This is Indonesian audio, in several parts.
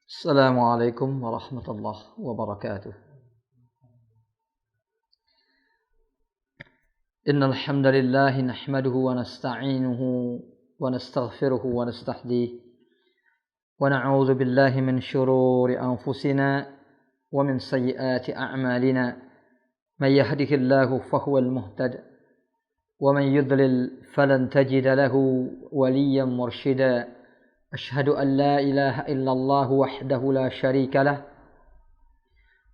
Assalamualaikum warahmatullahi wabarakatuh. Innal hamdalillah nahmaduhu wa nasta'inuhu wa nastaghfiruhu wa nastahdiih wa na'udzu billahi min shururi anfusina wa min sayyiati a'malina. Man yahdihillahu fahuwal muhtad wa man yudlil falan tajida lahu waliyyan mursyida. أشهد أن لا إله إلا الله وحده لا شريك له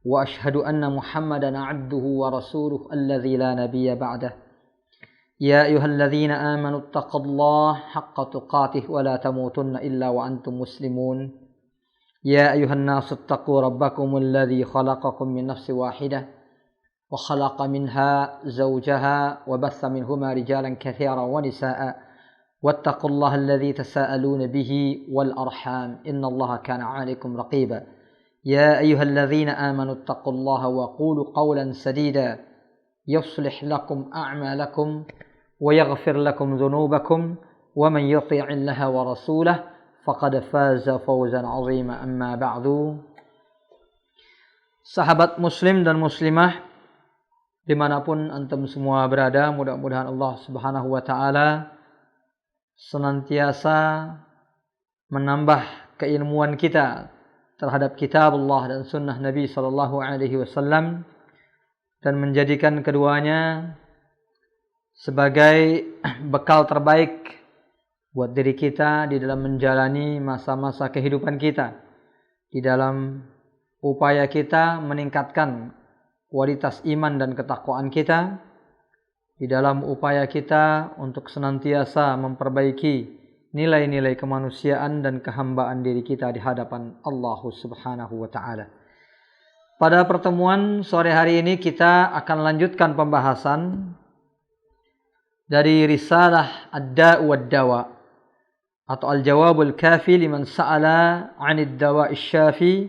وأشهد أن محمدا عبده ورسوله الذي لا نبي بعده يا أيها الذين آمنوا اتقوا الله حق تقاته ولا تموتن إلا وأنتم مسلمون يا أيها الناس اتقوا ربكم الذي خلقكم من نفس واحدة وخلق منها زوجها وبث منهما رجالا كثيرا ونساء واتقوا الله الذي تساءلون به والأرحام إن الله كان عليكم رقيبا يا أيها الذين آمنوا اتقوا الله وقولوا قولا سديدا يصلح لكم أعمالكم ويغفر لكم ذنوبكم ومن يطيع الله ورسوله فقد فاز فوزا عظيما أما بعد. Sahabat muslim dan muslimah dimanapun antum semua berada, mudah-mudahan Allah subhanahu wa ta'ala senantiasa menambah keilmuan kita terhadap kitab Allah dan sunnah Nabi sallallahu alaihi wasallam dan menjadikan keduanya sebagai bekal terbaik buat diri kita di dalam menjalani masa-masa kehidupan kita, di dalam upaya kita meningkatkan kualitas iman dan ketakwaan kita, di dalam upaya kita untuk senantiasa memperbaiki nilai-nilai kemanusiaan dan kehambaan diri kita di hadapan Allah Subhanahu wa ta'ala. Pada pertemuan sore hari ini kita akan lanjutkan pembahasan dari risalah Ad-Da' wad-Dawa atau Al-Jawabul Kafi liman sa'ala 'anid dawa'i syafi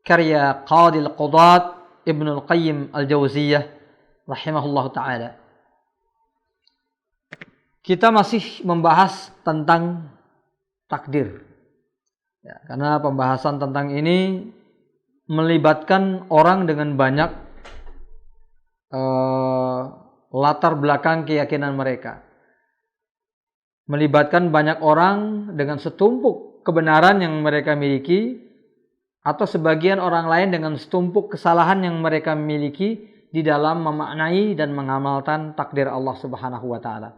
karya Qadil Qudat Ibnu Al-Qayyim Al-Jauziyah rahimahullah ta'ala. Kita masih membahas tentang takdir ya, karena pembahasan tentang ini melibatkan orang dengan banyak latar belakang keyakinan mereka, melibatkan banyak orang dengan setumpuk kebenaran yang mereka miliki, atau sebagian orang lain dengan setumpuk kesalahan yang mereka miliki di dalam memaknai dan mengamalkan takdir Allah Subhanahu wa ta'ala.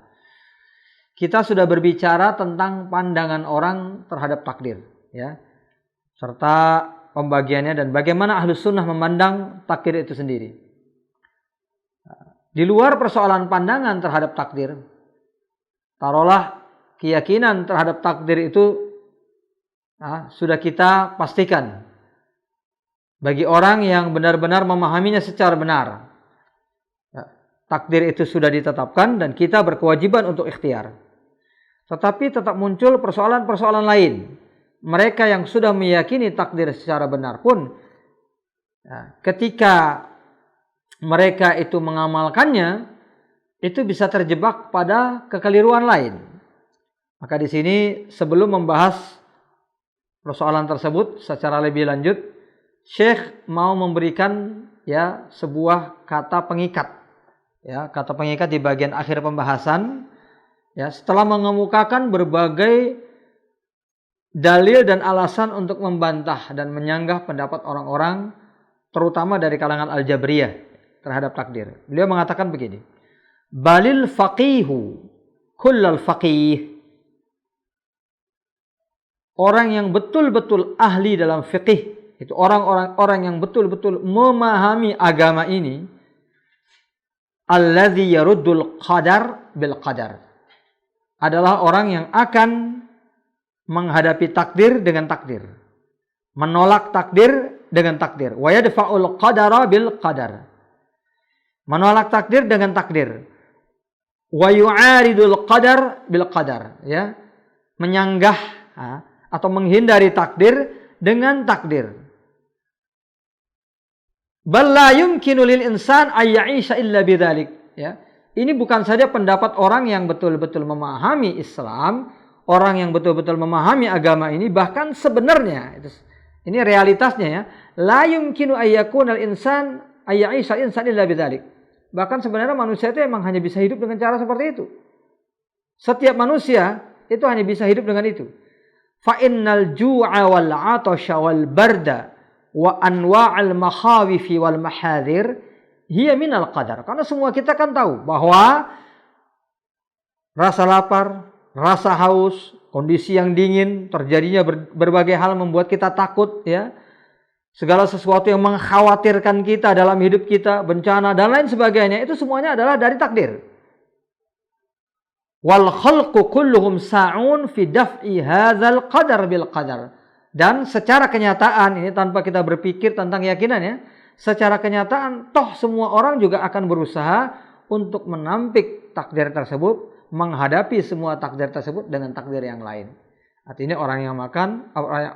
Kita sudah berbicara tentang pandangan orang terhadap takdir ya, serta pembagiannya dan bagaimana Ahlus Sunnah memandang takdir itu sendiri. Di luar persoalan pandangan terhadap takdir, taruhlah keyakinan terhadap takdir itu sudah kita pastikan bagi orang yang benar-benar memahaminya secara benar. Takdir itu sudah ditetapkan dan kita berkewajiban untuk ikhtiar. Tetapi tetap muncul persoalan-persoalan lain. Mereka yang sudah meyakini takdir secara benar pun, ketika mereka itu mengamalkannya, itu bisa terjebak pada kekeliruan lain. Maka di sini sebelum membahas persoalan tersebut secara lebih lanjut, Syekh mau memberikan ya sebuah kata pengikat. Ya, kata pengikat di bagian akhir pembahasan ya, setelah mengemukakan berbagai dalil dan alasan untuk membantah dan menyanggah pendapat orang-orang terutama dari kalangan Al-Jabriyah terhadap takdir. Beliau mengatakan begini, balil faqihu kullal faqih. Orang yang betul-betul ahli dalam fiqih, itu orang-orang yang betul-betul memahami agama ini, alladzi yaruddul qadar bil qadar, adalah orang yang akan menghadapi takdir dengan takdir, menolak takdir dengan takdir, wa yadfa'ul qadara bil qadar, menolak takdir dengan takdir, wa yu'aridul qadar bil qadar, ya, menyanggah atau menghindari takdir dengan takdir. Bal la yumkinu lil insan ay ya'isha illa bidzalik, ya. Ini bukan saja pendapat orang yang betul-betul memahami Islam, orang yang betul-betul memahami agama ini, bahkan sebenarnya ini realitasnya ya, la yumkinu ayyakunal insan ayya'isha insan illa bidzalik. Bahkan sebenarnya manusia itu emang hanya bisa hidup dengan cara seperti itu. Setiap manusia itu hanya bisa hidup dengan itu. Fa innal ju'a wal 'atasha wal barda wa anwa'al makhawifi wal mahadhir hiya minal qadar. Karena semua kita kan tahu bahwa rasa lapar, rasa haus, kondisi yang dingin, terjadinya berbagai hal membuat kita takut ya. Segala sesuatu yang mengkhawatirkan kita dalam hidup kita, bencana dan lain sebagainya, itu semuanya adalah dari takdir. Wal khalqu kulluhum sa'un fi daf'i hadzal qadar bil qadar. Dan secara kenyataan, ini tanpa kita berpikir tentang keyakinan ya, secara kenyataan toh semua orang juga akan berusaha untuk menampik takdir tersebut, menghadapi semua takdir tersebut dengan takdir yang lain. Artinya orang yang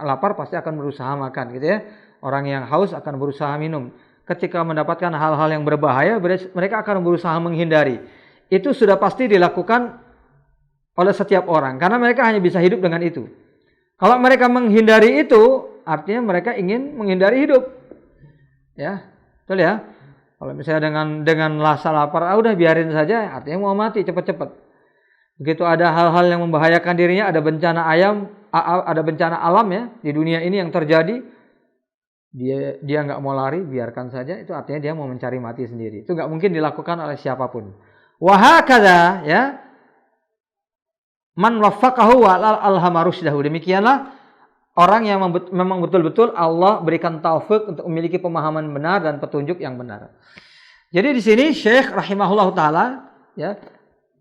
lapar pasti akan berusaha makan gitu ya. Orang yang haus akan berusaha minum. Ketika mendapatkan hal-hal yang berbahaya, mereka akan berusaha menghindari. Itu sudah pasti dilakukan oleh setiap orang, karena mereka hanya bisa hidup dengan itu. Kalau mereka menghindari itu, artinya mereka ingin menghindari hidup. Ya, betul ya. Kalau misalnya dengan rasa lapar, udah biarin saja, artinya mau mati cepat-cepat. Begitu ada hal-hal yang membahayakan dirinya, ada bencana alam ya di dunia ini yang terjadi, dia nggak mau lari, biarkan saja, itu artinya dia mau mencari mati sendiri. Itu nggak mungkin dilakukan oleh siapapun. Wahakada ya, man waffaqahu wa alhama rusydahu. Demikianlah orang yang memang betul-betul Allah berikan taufik untuk memiliki pemahaman benar dan petunjuk yang benar. Jadi di sini Syekh rahimahullah taala ya,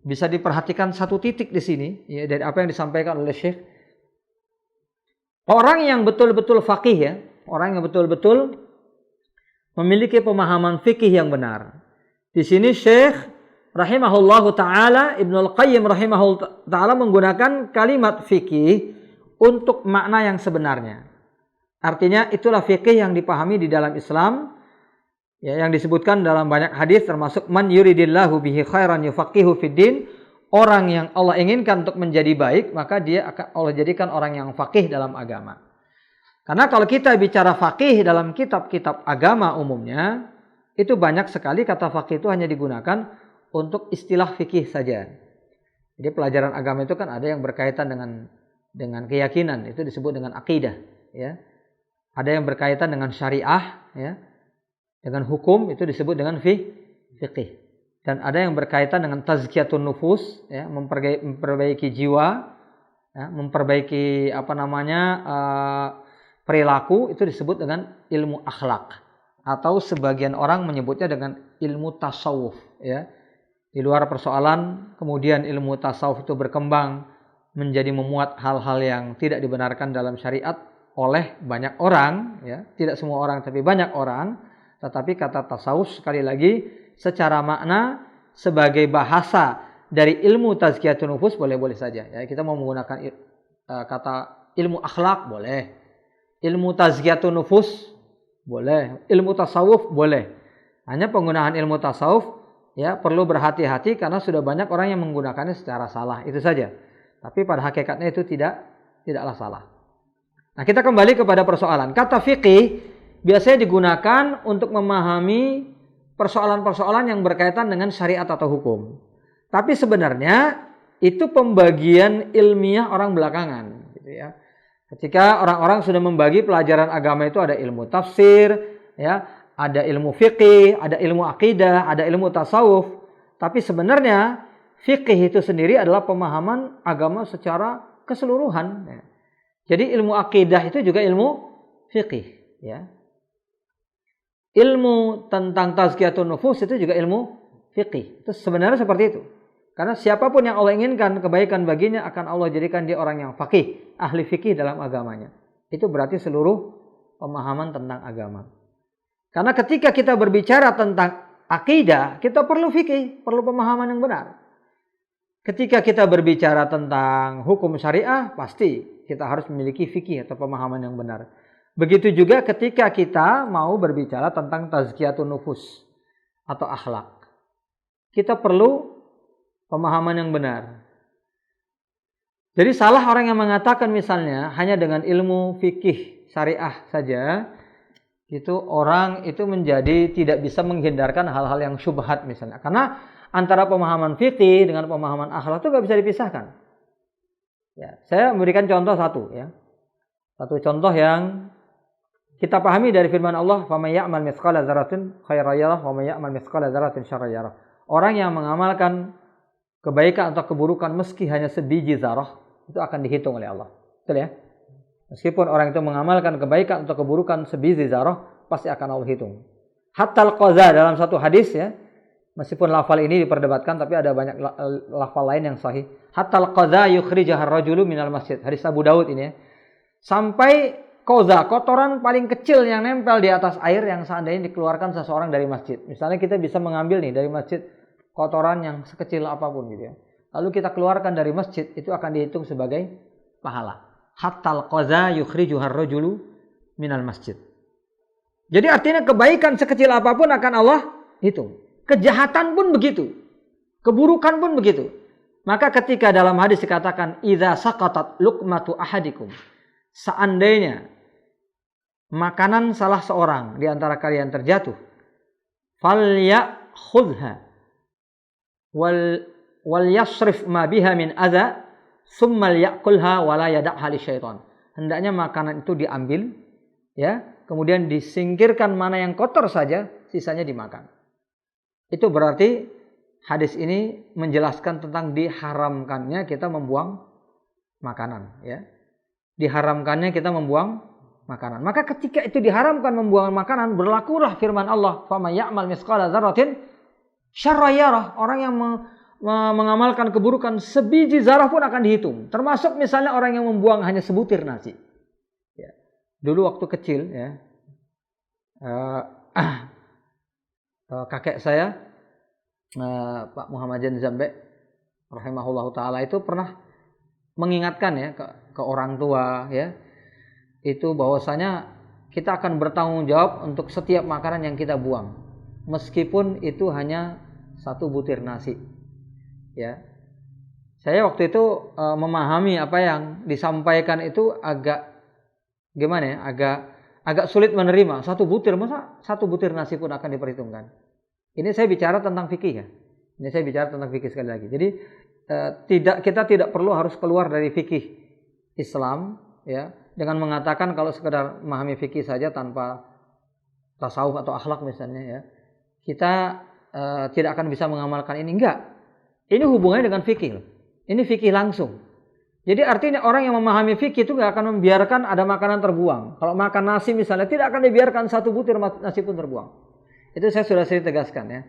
bisa diperhatikan satu titik di sini ya, dari apa yang disampaikan oleh Syekh. Orang yang betul-betul faqih ya, orang yang betul-betul memiliki pemahaman fikih yang benar. Di sini Syekh rahimahullahu taala, Ibnul Qayyim rahimahullahu taala menggunakan kalimat fikih untuk makna yang sebenarnya. Artinya itulah fikih yang dipahami di dalam Islam ya, yang disebutkan dalam banyak hadis, termasuk man yuridillahu bihi khairan yufaqihu fid din. Orang yang Allah inginkan untuk menjadi baik, maka dia akan Allah jadikan orang yang faqih dalam agama. Karena kalau kita bicara faqih dalam kitab-kitab agama umumnya, itu banyak sekali kata faqih itu hanya digunakan untuk istilah fikih saja. Jadi pelajaran agama itu kan ada yang berkaitan dengan keyakinan, itu disebut dengan akidah ya. Ada yang berkaitan dengan syariah ya. Dengan hukum itu disebut dengan fikih. Dan ada yang berkaitan dengan tazkiyatun nufus ya, memperbaiki jiwa ya, memperbaiki perilaku, itu disebut dengan ilmu akhlak, atau sebagian orang menyebutnya dengan ilmu tasawuf ya. Di luar persoalan kemudian ilmu tasawuf itu berkembang menjadi memuat hal-hal yang tidak dibenarkan dalam syariat oleh banyak orang ya, tidak semua orang tapi banyak orang. Tetapi kata tasawuf sekali lagi secara makna sebagai bahasa dari ilmu tazkiyatun nufus boleh-boleh saja ya. Kita mau menggunakan kata ilmu akhlak boleh, ilmu tazkiyatun nufus boleh, ilmu tasawuf boleh. Hanya penggunaan ilmu tasawuf ya perlu berhati-hati karena sudah banyak orang yang menggunakannya secara salah, itu saja. Tapi pada hakikatnya itu tidaklah salah. Nah, kita kembali kepada persoalan. Kata fikih biasanya digunakan untuk memahami persoalan-persoalan yang berkaitan dengan syariat atau hukum. Tapi sebenarnya itu pembagian ilmiah orang belakangan gitu ya. Ketika orang-orang sudah membagi pelajaran agama itu ada ilmu tafsir, ya, ada ilmu fikih, ada ilmu akidah, ada ilmu tasawuf. Tapi sebenarnya fikih itu sendiri adalah pemahaman agama secara keseluruhan. Ya. Jadi ilmu akidah itu juga ilmu fikih. Ya. Ilmu tentang tazkiyatun nufus itu juga ilmu fikih. Itu sebenarnya seperti itu. Karena siapapun yang Allah inginkan kebaikan baginya akan Allah jadikan dia orang yang faqih, ahli fikih dalam agamanya. Itu berarti seluruh pemahaman tentang agama. Karena ketika kita berbicara tentang akidah, kita perlu fikih, perlu pemahaman yang benar. Ketika kita berbicara tentang hukum syariah, pasti kita harus memiliki fikih atau pemahaman yang benar. Begitu juga ketika kita mau berbicara tentang tazkiyatun nufus atau akhlak. Kita perlu pemahaman yang benar. Jadi salah orang yang mengatakan misalnya hanya dengan ilmu fikih syariah saja, itu orang itu menjadi tidak bisa menghindarkan hal-hal yang syubhat misalnya. Karena antara pemahaman fikih dengan pemahaman akhlak itu nggak bisa dipisahkan. Ya, saya memberikan contoh satu ya. Satu contoh yang kita pahami dari firman Allah, "Faman ya'mal mithqala dzarratin khairan yarah wa man ya'mal mithqala dzarratin syarran yarah." Orang yang mengamalkan kebaikan atau keburukan meski hanya sebiji zarah, itu akan dihitung oleh Allah. Betul ya? Meskipun orang itu mengamalkan kebaikan atau keburukan sebiji zarah, pasti akan Allah hitung. Hatta al-qaza dalam satu hadis ya, meskipun lafal ini diperdebatkan tapi ada banyak lafal lain yang sahih. Hatta al-qaza yukhrijahar rajulu minal masjid. Hadis Abu Daud ini ya. Sampai qaza, kotoran paling kecil yang nempel di atas air yang seandainya dikeluarkan seseorang dari masjid. Misalnya kita bisa mengambil nih dari masjid kotoran yang sekecil apapun gitu ya. Lalu kita keluarkan dari masjid, itu akan dihitung sebagai pahala. Hatta al-qaza yukhrijuhar rajulu minal masjid. Jadi artinya kebaikan sekecil apapun akan Allah hitung. Kejahatan pun begitu. Keburukan pun begitu. Maka ketika dalam hadis dikatakan idza saqatat luqmatu ahadikum, seandainya makanan salah seorang di antara kalian terjatuh, falyakhudha wal yasrif ma biha min adza thumma ya'kulha wa la yad'ha lisyaitan. Hendaknya makanan itu diambil ya, kemudian disingkirkan mana yang kotor saja, sisanya dimakan. Itu berarti hadis ini menjelaskan tentang diharamkannya kita membuang makanan ya. Diharamkannya kita membuang makanan. Maka ketika itu diharamkan membuang makanan, berlakulah firman Allah, "Faman ya'mal mithqala dzarratin syarran yarah." Orang yang mengamalkan keburukan sebiji zarah pun akan dihitung. Termasuk misalnya orang yang membuang hanya sebutir nasi. Ya. Dulu waktu kecil ya, kakek saya Pak Muhammad Zambe rahimahullahu taala itu pernah mengingatkan ya ke orang tua ya, itu bahwasanya kita akan bertanggung jawab untuk setiap makanan yang kita buang, meskipun itu hanya satu butir nasi. Ya, saya waktu itu memahami apa yang disampaikan itu agak gimana ya, agak sulit menerima. Satu butir, masa satu butir nasi pun akan diperhitungkan? Ini saya bicara tentang fikih ya. Ini saya bicara tentang fikih sekali lagi. Jadi kita tidak perlu harus keluar dari fikih Islam ya, dengan mengatakan kalau sekedar memahami fikih saja tanpa tasawuf atau akhlak misalnya ya, kita tidak akan bisa mengamalkan ini. Enggak. Ini hubungannya dengan fikih. Ini fikih langsung. Jadi artinya orang yang memahami fikih itu nggak akan membiarkan ada makanan terbuang. Kalau makan nasi misalnya, tidak akan dibiarkan satu butir nasi pun terbuang. Itu saya sudah sering tegaskan ya.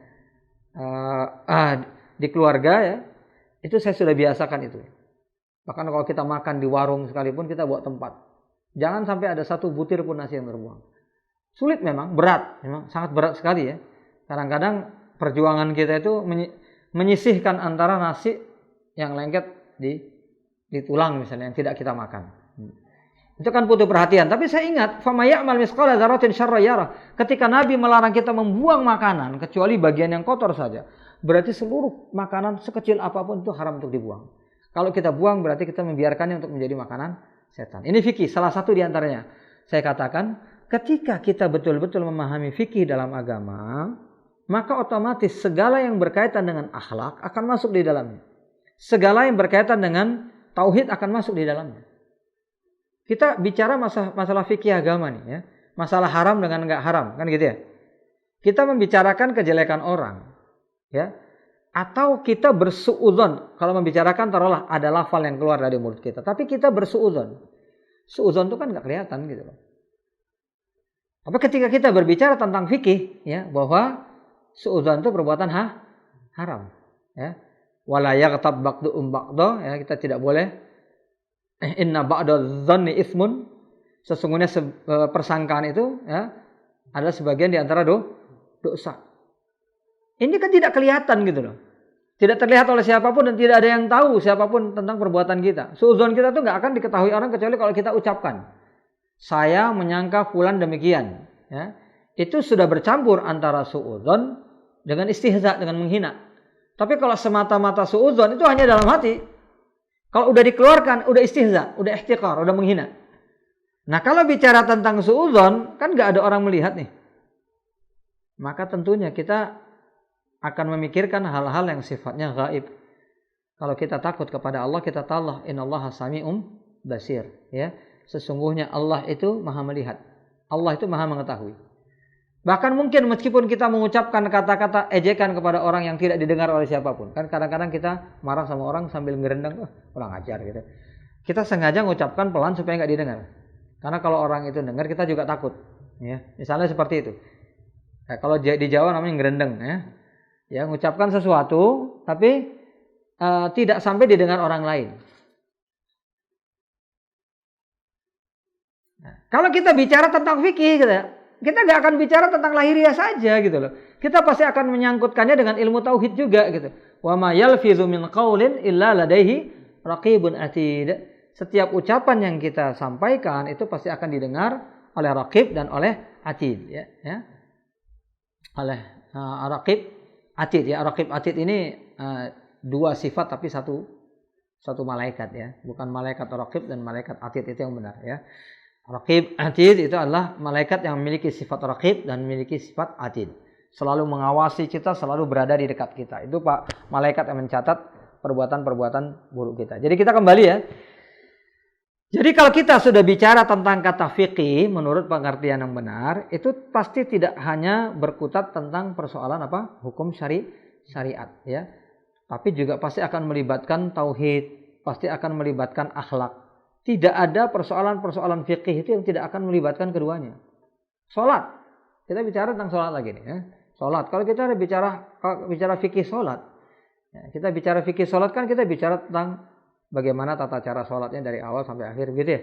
Di keluarga ya, itu saya sudah biasakan itu. Bahkan kalau kita makan di warung sekalipun kita bawa tempat. Jangan sampai ada satu butir pun nasi yang terbuang. Sulit memang, berat. Memang sangat berat sekali ya. Kadang-kadang perjuangan kita itu menyisihkan antara nasi yang lengket di tulang misalnya yang tidak kita makan. Itu kan butuh perhatian. Tapi saya ingat, "Faman ya'mal mithqala dzarratin syarran yarah." Ketika Nabi melarang kita membuang makanan kecuali bagian yang kotor saja, berarti seluruh makanan sekecil apapun itu haram untuk dibuang. Kalau kita buang berarti kita membiarkannya untuk menjadi makanan setan. Ini fikih, salah satu di antaranya. Saya katakan, ketika kita betul-betul memahami fikih dalam agama, maka otomatis segala yang berkaitan dengan akhlak akan masuk di dalamnya. Segala yang berkaitan dengan tauhid akan masuk di dalamnya. Kita bicara masalah fikih agama nih ya. Masalah haram dengan enggak haram, kan gitu ya. Kita membicarakan kejelekan orang ya. Atau kita bersuudzon. Kalau membicarakan taruhlah ada lafal yang keluar dari mulut kita, tapi kita bersuudzon. Suudzon itu kan enggak kelihatan gitu loh. Tapi ketika kita berbicara tentang fikih ya, bahwa suudzon itu perbuatan haram ya. Wala yaghtab ba'duhum ba'dha ya, kita tidak boleh inna ba'da dzanni ismun, sesungguhnya persangkaan itu ya adalah sebagian di antara dosa. Ini kan tidak kelihatan gitu loh. Tidak terlihat oleh siapapun dan tidak ada yang tahu siapapun tentang perbuatan kita. Suudzon kita tuh enggak akan diketahui orang kecuali kalau kita ucapkan. Saya menyangka fulan demikian ya. Itu sudah bercampur antara suudzon dengan istihza, dengan menghina. Tapi kalau semata-mata suudzon itu hanya dalam hati. Kalau udah dikeluarkan, udah istihza, udah ihtiqar, udah menghina. Nah, kalau bicara tentang suudzon, kan nggak ada orang melihat nih. Maka tentunya kita akan memikirkan hal-hal yang sifatnya gaib. Kalau kita takut kepada Allah, kita tahu Allah, innallaha sami'um basir. Ya, sesungguhnya Allah itu maha melihat. Allah itu maha mengetahui. Bahkan mungkin meskipun kita mengucapkan kata-kata ejekan kepada orang yang tidak didengar oleh siapapun. Kan kadang-kadang kita marah sama orang sambil ngerendang, kurang ajar gitu. Kita sengaja mengucapkan pelan supaya nggak didengar. Karena kalau orang itu dengar, kita juga takut. Ya, misalnya seperti itu. Nah, kalau di Jawa namanya ngerendeng. Ya, mengucapkan sesuatu, tapi tidak sampai didengar orang lain. Nah, kalau kita bicara tentang fikih, kita nggak akan bicara tentang lahiriah saja gitu loh. Kita pasti akan menyangkutkannya dengan ilmu tauhid juga gitu. Wa ma yalfizu min qaulin illa ladaihi raqibun atid. Setiap ucapan yang kita sampaikan itu pasti akan didengar oleh raqib dan oleh atid, ya. Oleh raqib atid, ya. Raqib atid ini dua sifat tapi satu malaikat, ya. Bukan malaikat raqib dan malaikat atid, itu yang benar, ya. Raqib atid itu adalah malaikat yang memiliki sifat raqib dan memiliki sifat atid. Selalu mengawasi kita, selalu berada di dekat kita. Itu Pak malaikat yang mencatat perbuatan-perbuatan buruk kita. Jadi kita kembali, ya. Jadi kalau kita sudah bicara tentang kata fikih menurut pengertian yang benar, itu pasti tidak hanya berkutat tentang persoalan hukum syariat, ya. Tapi juga pasti akan melibatkan tauhid, pasti akan melibatkan akhlak. Tidak ada persoalan-persoalan fikih itu yang tidak akan melibatkan keduanya. Salat, kita bicara tentang salat lagi nih, ya. Salat, kalau kita bicara fikih salat, ya, kita bicara fikih salat kan kita bicara tentang bagaimana tata cara sholatnya dari awal sampai akhir, gitu ya.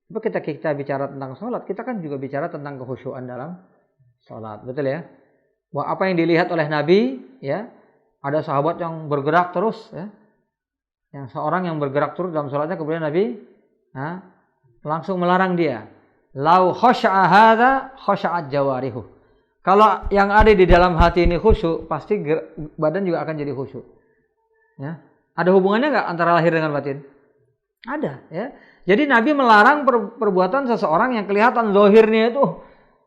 Tapi kita bicara tentang sholat, kita kan juga bicara tentang kekhusyuan dalam sholat, betul ya. Wah, apa yang dilihat oleh Nabi, ya, ada sahabat yang bergerak terus, ya, yang seorang yang bergerak terus dalam sholatnya, kemudian Nabi langsung melarang dia. Lau khasya'a hadza khasya'at jawarihu. Kalau yang ada di dalam hati ini khusyuk, pasti badan juga akan jadi khusyuk, ya. Ada hubungannya nggak antara lahir dengan batin? Ada, ya. Jadi Nabi melarang perbuatan seseorang yang kelihatan zahirnya itu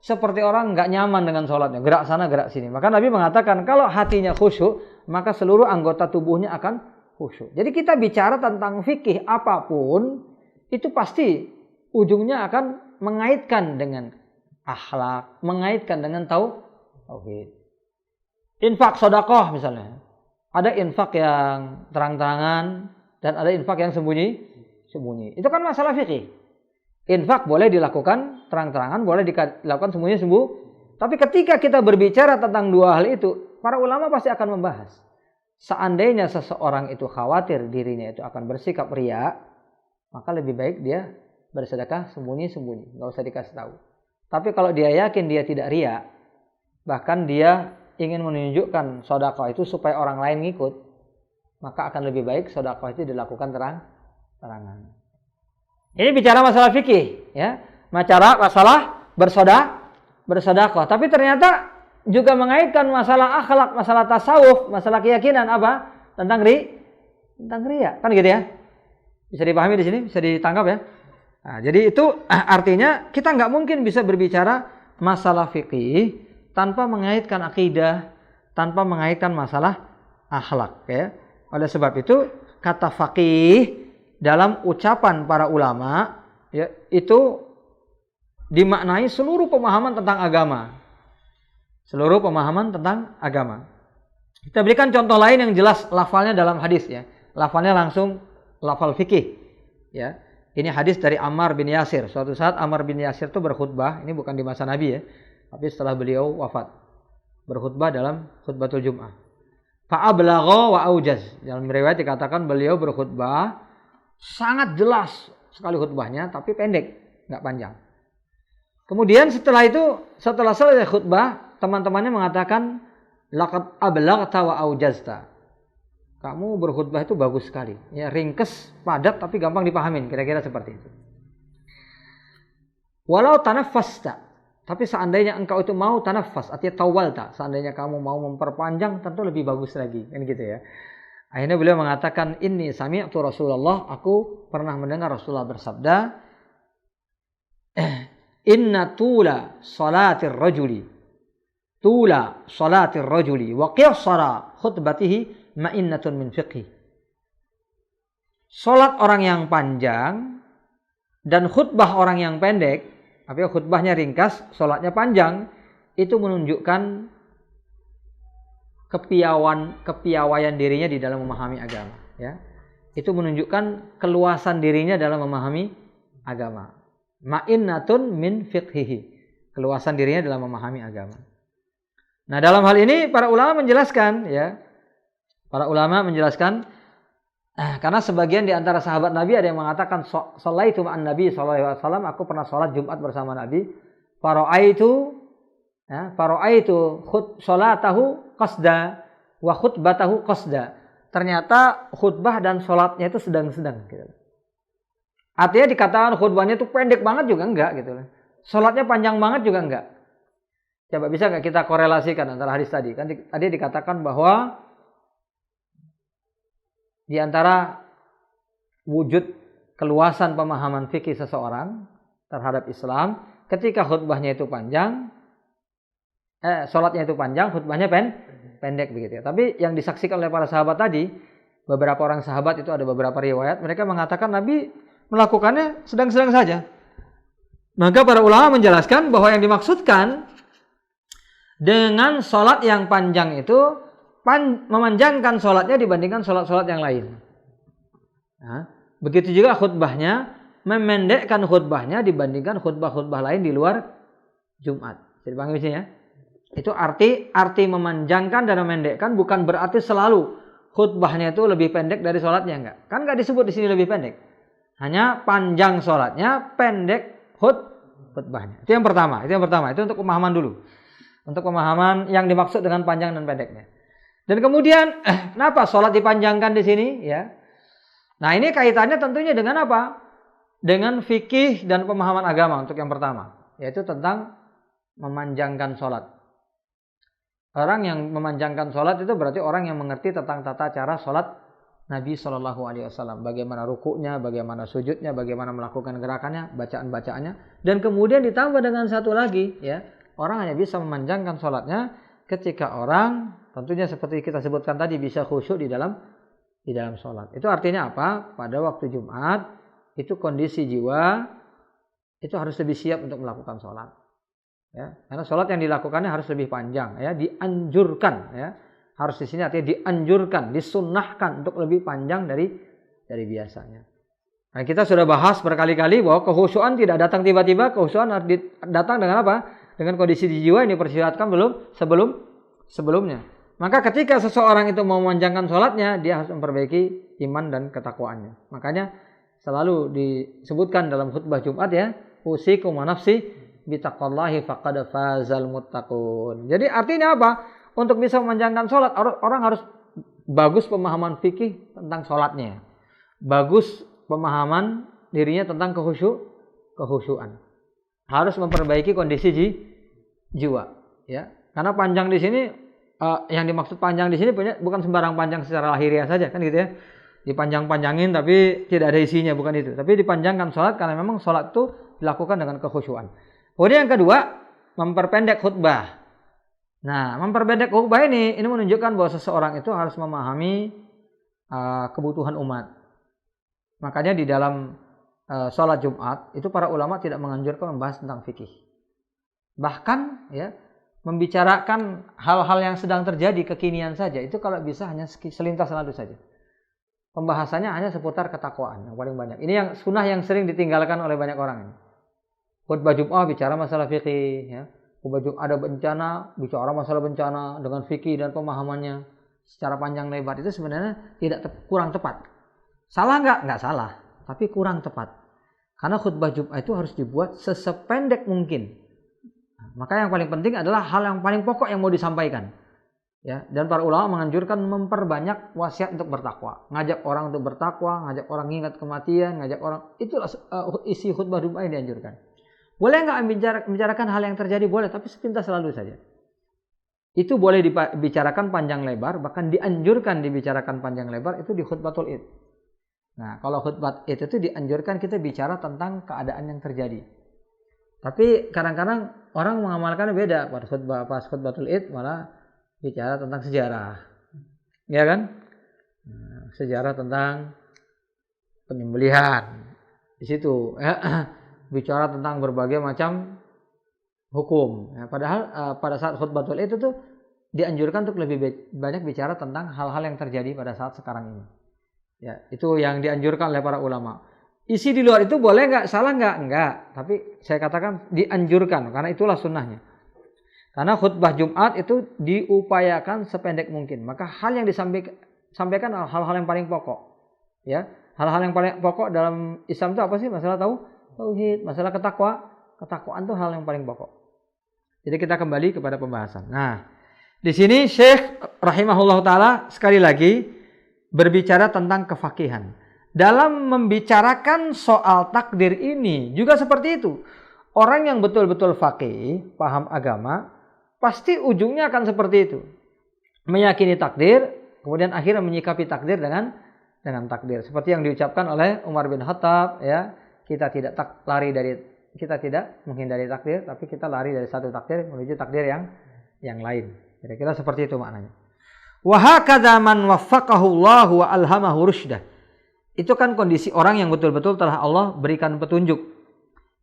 seperti orang nggak nyaman dengan sholatnya, gerak sana gerak sini. Maka Nabi mengatakan kalau hatinya khusyuk, maka seluruh anggota tubuhnya akan khusyuk. Jadi kita bicara tentang fikih apapun, itu pasti ujungnya akan mengaitkan dengan akhlak, mengaitkan dengan tauhid. Infak sedekah misalnya. Ada infak yang terang-terangan dan ada infak yang sembunyi. Itu kan masalah fikih. Infak boleh dilakukan terang-terangan, boleh dilakukan sembunyi-sembunyi. Tapi ketika kita berbicara tentang dua hal itu, para ulama pasti akan membahas. Seandainya seseorang itu khawatir dirinya itu akan bersikap riya, maka lebih baik dia bersedekah sembunyi-sembunyi, nggak usah dikasih tahu. Tapi kalau dia yakin dia tidak riya, bahkan dia ingin menunjukkan sedekah itu supaya orang lain ngikut, maka akan lebih baik sedekah itu dilakukan terang-terangan. Ini bicara masalah fikih, ya. Masalah bersedekah. Tapi ternyata juga mengaitkan masalah akhlak, masalah tasawuf, masalah keyakinan apa? Tentang riya. Kan gitu ya? Bisa dipahami di sini, bisa ditangkap ya? Nah, jadi itu artinya kita nggak mungkin bisa berbicara masalah fikih tanpa mengaitkan akidah, tanpa mengaitkan masalah akhlak, ya. Oleh sebab itu kata faqih dalam ucapan para ulama, ya, itu dimaknai seluruh pemahaman tentang agama. Seluruh pemahaman tentang agama. Kita berikan contoh lain yang jelas lafalnya dalam hadis, ya. Lafalnya langsung lafal fikih, ya. Ini hadis dari Ammar bin Yasir. Suatu saat Ammar bin Yasir itu berkhutbah, ini bukan di masa Nabi, ya. Tapi setelah beliau wafat, berkhutbah dalam khutbatul Jum'ah. Fa'ablagha wa aujaz. Dalam riwayat dikatakan beliau berkhutbah sangat jelas sekali khutbahnya, tapi pendek, nggak panjang. Kemudian setelah selesai khutbah, teman-temannya mengatakan, laqad ablaghta wa aujazta. Kamu berkhutbah itu bagus sekali, ya, ringkes, padat, tapi gampang dipahamin, kira-kira seperti itu. Walau tanaffasta. Tapi seandainya engkau itu mau tanaffas, artinya tawalta, seandainya kamu mau memperpanjang, tentu lebih bagus lagi, kan gitu ya. Akhirnya beliau mengatakan, inni sami'tu Rasulullah, aku pernah mendengar Rasulullah bersabda, inna tula salatir rajuli wa qisara khutbatihi ma'innatun min fiqhi. Salat orang yang panjang dan khutbah orang yang pendek, artinya khutbahnya ringkas, salatnya panjang, itu menunjukkan kepiawaian dirinya di dalam memahami agama, ya. Itu menunjukkan keluasan dirinya dalam memahami agama. Ma'innatun min fiqhihi. Keluasan dirinya dalam memahami agama. Nah, dalam hal ini para ulama menjelaskan, ya. Para ulama menjelaskan, karena sebagian di antara sahabat Nabi ada yang mengatakan, sallaitu ma'an Nabi sallallahu alaihi wasallam, aku pernah salat Jumat bersama Nabi. Fara'aitu salatahu qasda wa khutbatahu qasda. Ternyata khutbah dan salatnya itu sedang-sedang gitu. Artinya dikatakan khutbahnya itu pendek banget juga enggak gitu. Salatnya panjang banget juga enggak. Coba bisa enggak kita korelasikan antara hadis tadi? Kan tadi dikatakan bahwa di antara wujud keluasan pemahaman fikih seseorang terhadap Islam, ketika khutbahnya itu panjang, salatnya itu panjang, khutbahnya pendek begitu ya. Tapi yang disaksikan oleh para sahabat tadi, beberapa orang sahabat itu ada beberapa riwayat, mereka mengatakan Nabi melakukannya sedang-sedang saja. Maka para ulama menjelaskan bahwa yang dimaksudkan dengan salat yang panjang itu memanjangkan salatnya dibandingkan salat-salat yang lain. Nah, begitu juga khutbahnya, memendekkan khutbahnya dibandingkan khutbah-khutbah lain di luar Jumat. Jadi paham ya? Itu arti memanjangkan dan memendekkan bukan berarti selalu khutbahnya itu lebih pendek dari sholatnya, enggak. Kan enggak disebut di sini lebih pendek. Hanya panjang sholatnya, pendek khutbahnya. Itu yang pertama. Itu untuk pemahaman dulu. Untuk pemahaman yang dimaksud dengan panjang dan pendeknya. Dan kemudian kenapa sholat dipanjangkan di sini, ya? Nah, ini kaitannya tentunya dengan apa? Dengan fikih dan pemahaman agama untuk yang pertama, yaitu tentang memanjangkan sholat. Orang yang memanjangkan sholat itu berarti orang yang mengerti tentang tata cara sholat Nabi Shallallahu Alaihi Wasallam. Bagaimana rukuknya, bagaimana sujudnya, bagaimana melakukan gerakannya, bacaan-bacaannya. Dan kemudian ditambah dengan satu lagi, ya, orang hanya bisa memanjangkan sholatnya ketika orang, tentunya seperti kita sebutkan tadi, bisa khusyuk di dalam sholat. Itu artinya apa? Pada waktu Jumat itu kondisi jiwa itu harus lebih siap untuk melakukan sholat. Ya, karena sholat yang dilakukannya harus lebih panjang, ya, dianjurkan, ya, harus di sini artinya dianjurkan, disunnahkan untuk lebih panjang dari biasanya. Nah, kita sudah bahas berkali-kali bahwa kehusuan tidak datang tiba-tiba, kehusuan harus datang dengan apa? Dengan kondisi di jiwa yang dipersiapkan sebelumnya. Maka ketika seseorang itu mau memanjangkan sholatnya, dia harus memperbaiki iman dan ketakwaannya. Makanya selalu disebutkan dalam khutbah Jumat, ya, usikum wa nafsi bitaqwallahi faqad fazal muttaqun. Jadi artinya apa? Untuk bisa memanjangkan sholat, orang harus bagus pemahaman fikih tentang sholatnya, bagus pemahaman dirinya tentang kehusyuan. Harus memperbaiki kondisi jiwa, ya. Karena panjang di sini, yang dimaksud panjang di sini bukan sembarang panjang secara lahiriah saja, kan gitu ya. Dipanjang-panjangin tapi tidak ada isinya, bukan itu. Tapi dipanjangkan sholat karena memang sholat itu dilakukan dengan kehusyuan. Kemudian yang kedua, memperpendek khutbah. Nah, memperpendek khutbah ini menunjukkan bahwa seseorang itu harus memahami kebutuhan umat. Makanya di dalam sholat Jumat itu para ulama tidak menganjurkan membahas tentang fikih. Bahkan, ya, membicarakan hal-hal yang sedang terjadi kekinian saja. Itu kalau bisa hanya selintas lalu saja. Pembahasannya hanya seputar ketakwaan yang paling banyak. Ini yang sunnah yang sering ditinggalkan oleh banyak orang ini. Khutbah Jumat bicara masalah fikih, ya. Khutbah Jumat ada bencana, bicara masalah bencana dengan fikih dan pemahamannya secara panjang lebar. Itu sebenarnya kurang tepat. Salah enggak? Enggak salah, tapi kurang tepat. Karena khutbah Jumat itu harus dibuat sesependek mungkin. Maka yang paling penting adalah hal yang paling pokok yang mau disampaikan. Ya, dan para ulama menganjurkan memperbanyak wasiat untuk bertakwa, ngajak orang untuk bertakwa, ngajak orang ingat kematian, ngajak orang, itulah isi khutbah Jumat yang dianjurkan. Boleh enggak membicarakan hal yang terjadi? Boleh, tapi sepintas selalu saja. itu boleh dibicarakan panjang lebar, bahkan dianjurkan dibicarakan panjang lebar itu di khutbatul Id. Nah, kalau khutbah Id itu dianjurkan kita bicara tentang keadaan yang terjadi. Tapi kadang-kadang orang mengamalkan beda, pas khutbatul Id malah bicara tentang sejarah. Ya kan? Nah, sejarah tentang penyembelihan. Di situ bicara tentang berbagai macam hukum. Ya, padahal pada saat khutbatul Id itu dianjurkan untuk lebih banyak bicara tentang hal-hal yang terjadi pada saat sekarang ini. Ya, itu yang dianjurkan oleh para ulama. Isi di luar itu boleh nggak? Salah nggak? Nggak. Tapi saya katakan dianjurkan karena itulah sunnahnya. Karena khutbah Jumat itu diupayakan sependek mungkin. Maka hal yang disampaikan hal-hal yang paling pokok. Ya, hal-hal yang paling pokok dalam Islam itu apa sih? Masalah tauhid, masalah ketakwaan itu hal yang paling pokok. Jadi kita kembali kepada pembahasan. Nah, di sini Syekh rahimahullah taala sekali lagi berbicara tentang kefakihan. Dalam membicarakan soal takdir ini juga seperti itu. Orang yang betul-betul faqih, paham agama, pasti ujungnya akan seperti itu. Meyakini takdir, kemudian akhirnya menyikapi takdir dengan takdir. Seperti yang diucapkan oleh Umar bin Khattab, ya, kita tidak menghindari takdir, tapi kita lari dari satu takdir menuju takdir yang lain. Kira-kira seperti itu maknanya. Wa hakadza man waffaqahu Allah wa alhamahu rusydah. Itu kan kondisi orang yang betul-betul telah Allah berikan petunjuk.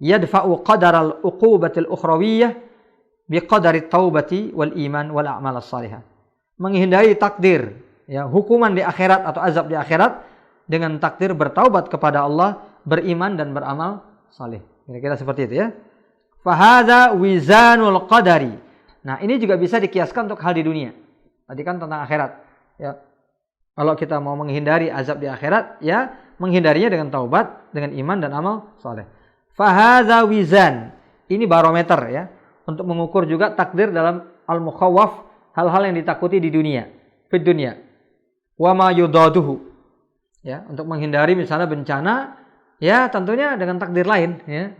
Yadfa'u qadaral uqubatil ukhrawiyyah biqadari taubati wal iman wal a'mal as-salihah. Menghindari takdir, ya, hukuman di akhirat atau azab di akhirat dengan takdir bertaubat kepada Allah, beriman dan beramal saleh. Kira-kira seperti itu, ya. Fa hadza wizanul qadari. Nah, ini juga bisa dikiaskan untuk hal di dunia. Tadi kan tentang akhirat, ya. Kalau kita mau menghindari azab di akhirat, ya, menghindarinya dengan taubat, dengan iman dan amal saleh. Fa hadza wizan. Ini barometer, ya, untuk mengukur juga takdir dalam al-mukhawwaf, hal-hal yang ditakuti di dunia, di dunia. Wa ma yudaduhu. Ya, untuk menghindari misalnya bencana, ya, tentunya dengan takdir lain, ya.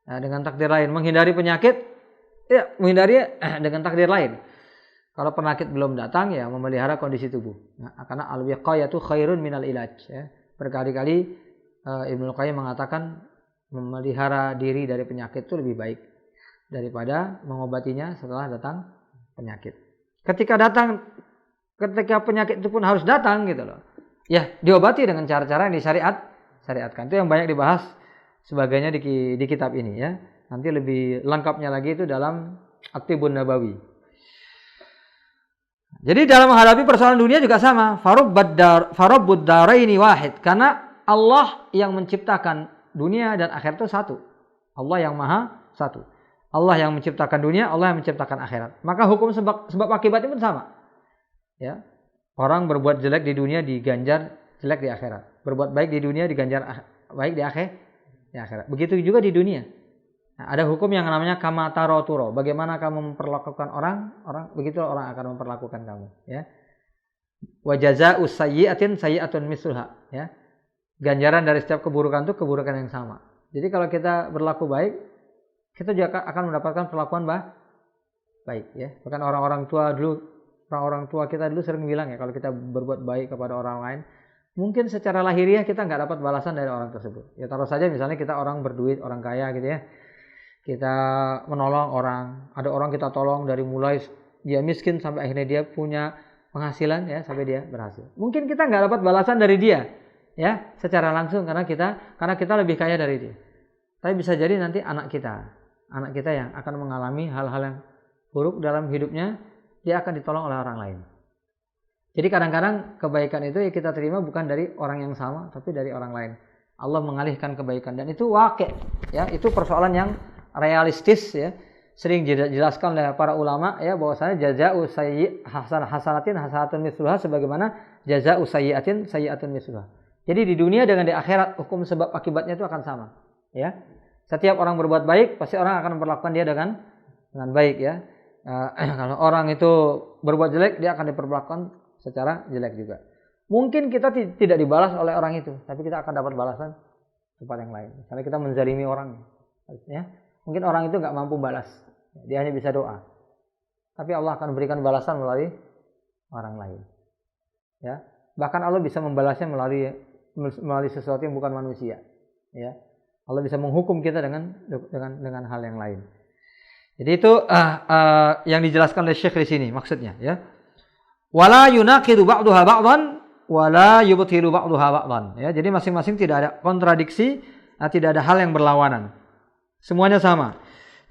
Nah, dengan takdir lain, menghindari penyakit, ya, menghindari dengan takdir lain. Kalau penyakit belum datang, ya, memelihara kondisi tubuh. Nah, karena al-wiqayatu khairun minal ilaj, ya. Berkali-kali Ibnu Qayyim mengatakan memelihara diri dari penyakit itu lebih baik daripada mengobatinya setelah datang penyakit. Ketika penyakit itu pun harus datang, gitu loh. Ya, diobati dengan cara-cara yang syariatkan. Itu yang banyak dibahas sebagainya di kitab ini, ya. Nanti lebih lengkapnya lagi itu dalam At-Tibbun Nabawi. Jadi dalam menghadapi persoalan dunia juga sama. Farabbud daraini wahid. Karena Allah yang menciptakan dunia dan akhirat itu satu. Allah yang maha satu. Allah yang menciptakan dunia, Allah yang menciptakan akhirat. Maka hukum sebab akibatnya pun sama. Ya. Orang berbuat jelek di dunia diganjar jelek di akhirat. Berbuat baik di dunia diganjar baik di akhirat. Begitu juga di dunia. Nah, ada hukum yang namanya kama taro turo. Bagaimana kamu memperlakukan orang, begitu orang akan memperlakukan kamu, ya. Wa jazaa'u sayyi'atin sayyi'atun misluha, ya. Ganjaran dari setiap keburukan itu keburukan yang sama. Jadi kalau kita berlaku baik, kita juga akan mendapatkan perlakuan baik, ya. Bahkan orang-orang tua kita dulu sering bilang, ya, kalau kita berbuat baik kepada orang lain, mungkin secara lahiriah kita nggak dapat balasan dari orang tersebut. Ya, taruh saja misalnya kita orang berduit, orang kaya, gitu, ya. Kita menolong orang, ada orang kita tolong dari mulai dia miskin sampai akhirnya dia punya penghasilan, ya, sampai dia berhasil. Mungkin kita nggak dapat balasan dari dia, ya, secara langsung karena kita lebih kaya dari dia. Tapi bisa jadi nanti anak kita yang akan mengalami hal-hal yang buruk dalam hidupnya, dia akan ditolong oleh orang lain. Jadi kadang-kadang kebaikan itu ya kita terima bukan dari orang yang sama, tapi dari orang lain. Allah mengalihkan kebaikan dan itu waqi', ya, itu persoalan yang realistis, ya, sering dijelaskan oleh para ulama, ya, bahwasanya jazaa'u hasanatin hasanatun misluha sebagaimana jazaa'u sayyi'atin misluha. Jadi di dunia dengan di akhirat hukum sebab akibatnya itu akan sama, ya. Setiap orang berbuat baik pasti orang akan memperlakukan dia dengan baik, ya. Kalau orang itu berbuat jelek dia akan diperlakukan secara jelek juga. Mungkin kita tidak dibalas oleh orang itu, tapi kita akan dapat balasan tempat yang lain. Misalnya kita menzalimi orang, ya. Mungkin orang itu nggak mampu balas, dia hanya bisa doa. tapi Allah akan berikan balasan melalui orang lain. Ya, bahkan Allah bisa membalasnya melalui sesuatu yang bukan manusia. Ya, Allah bisa menghukum kita dengan hal yang lain. Jadi itu yang dijelaskan oleh Syekh di sini maksudnya. Ya, wala yunaqidu ba'daha ba'dan wala yubtilu ba'daha ba'dan. Ya, jadi masing-masing tidak ada kontradiksi, tidak ada hal yang berlawanan. Semuanya sama.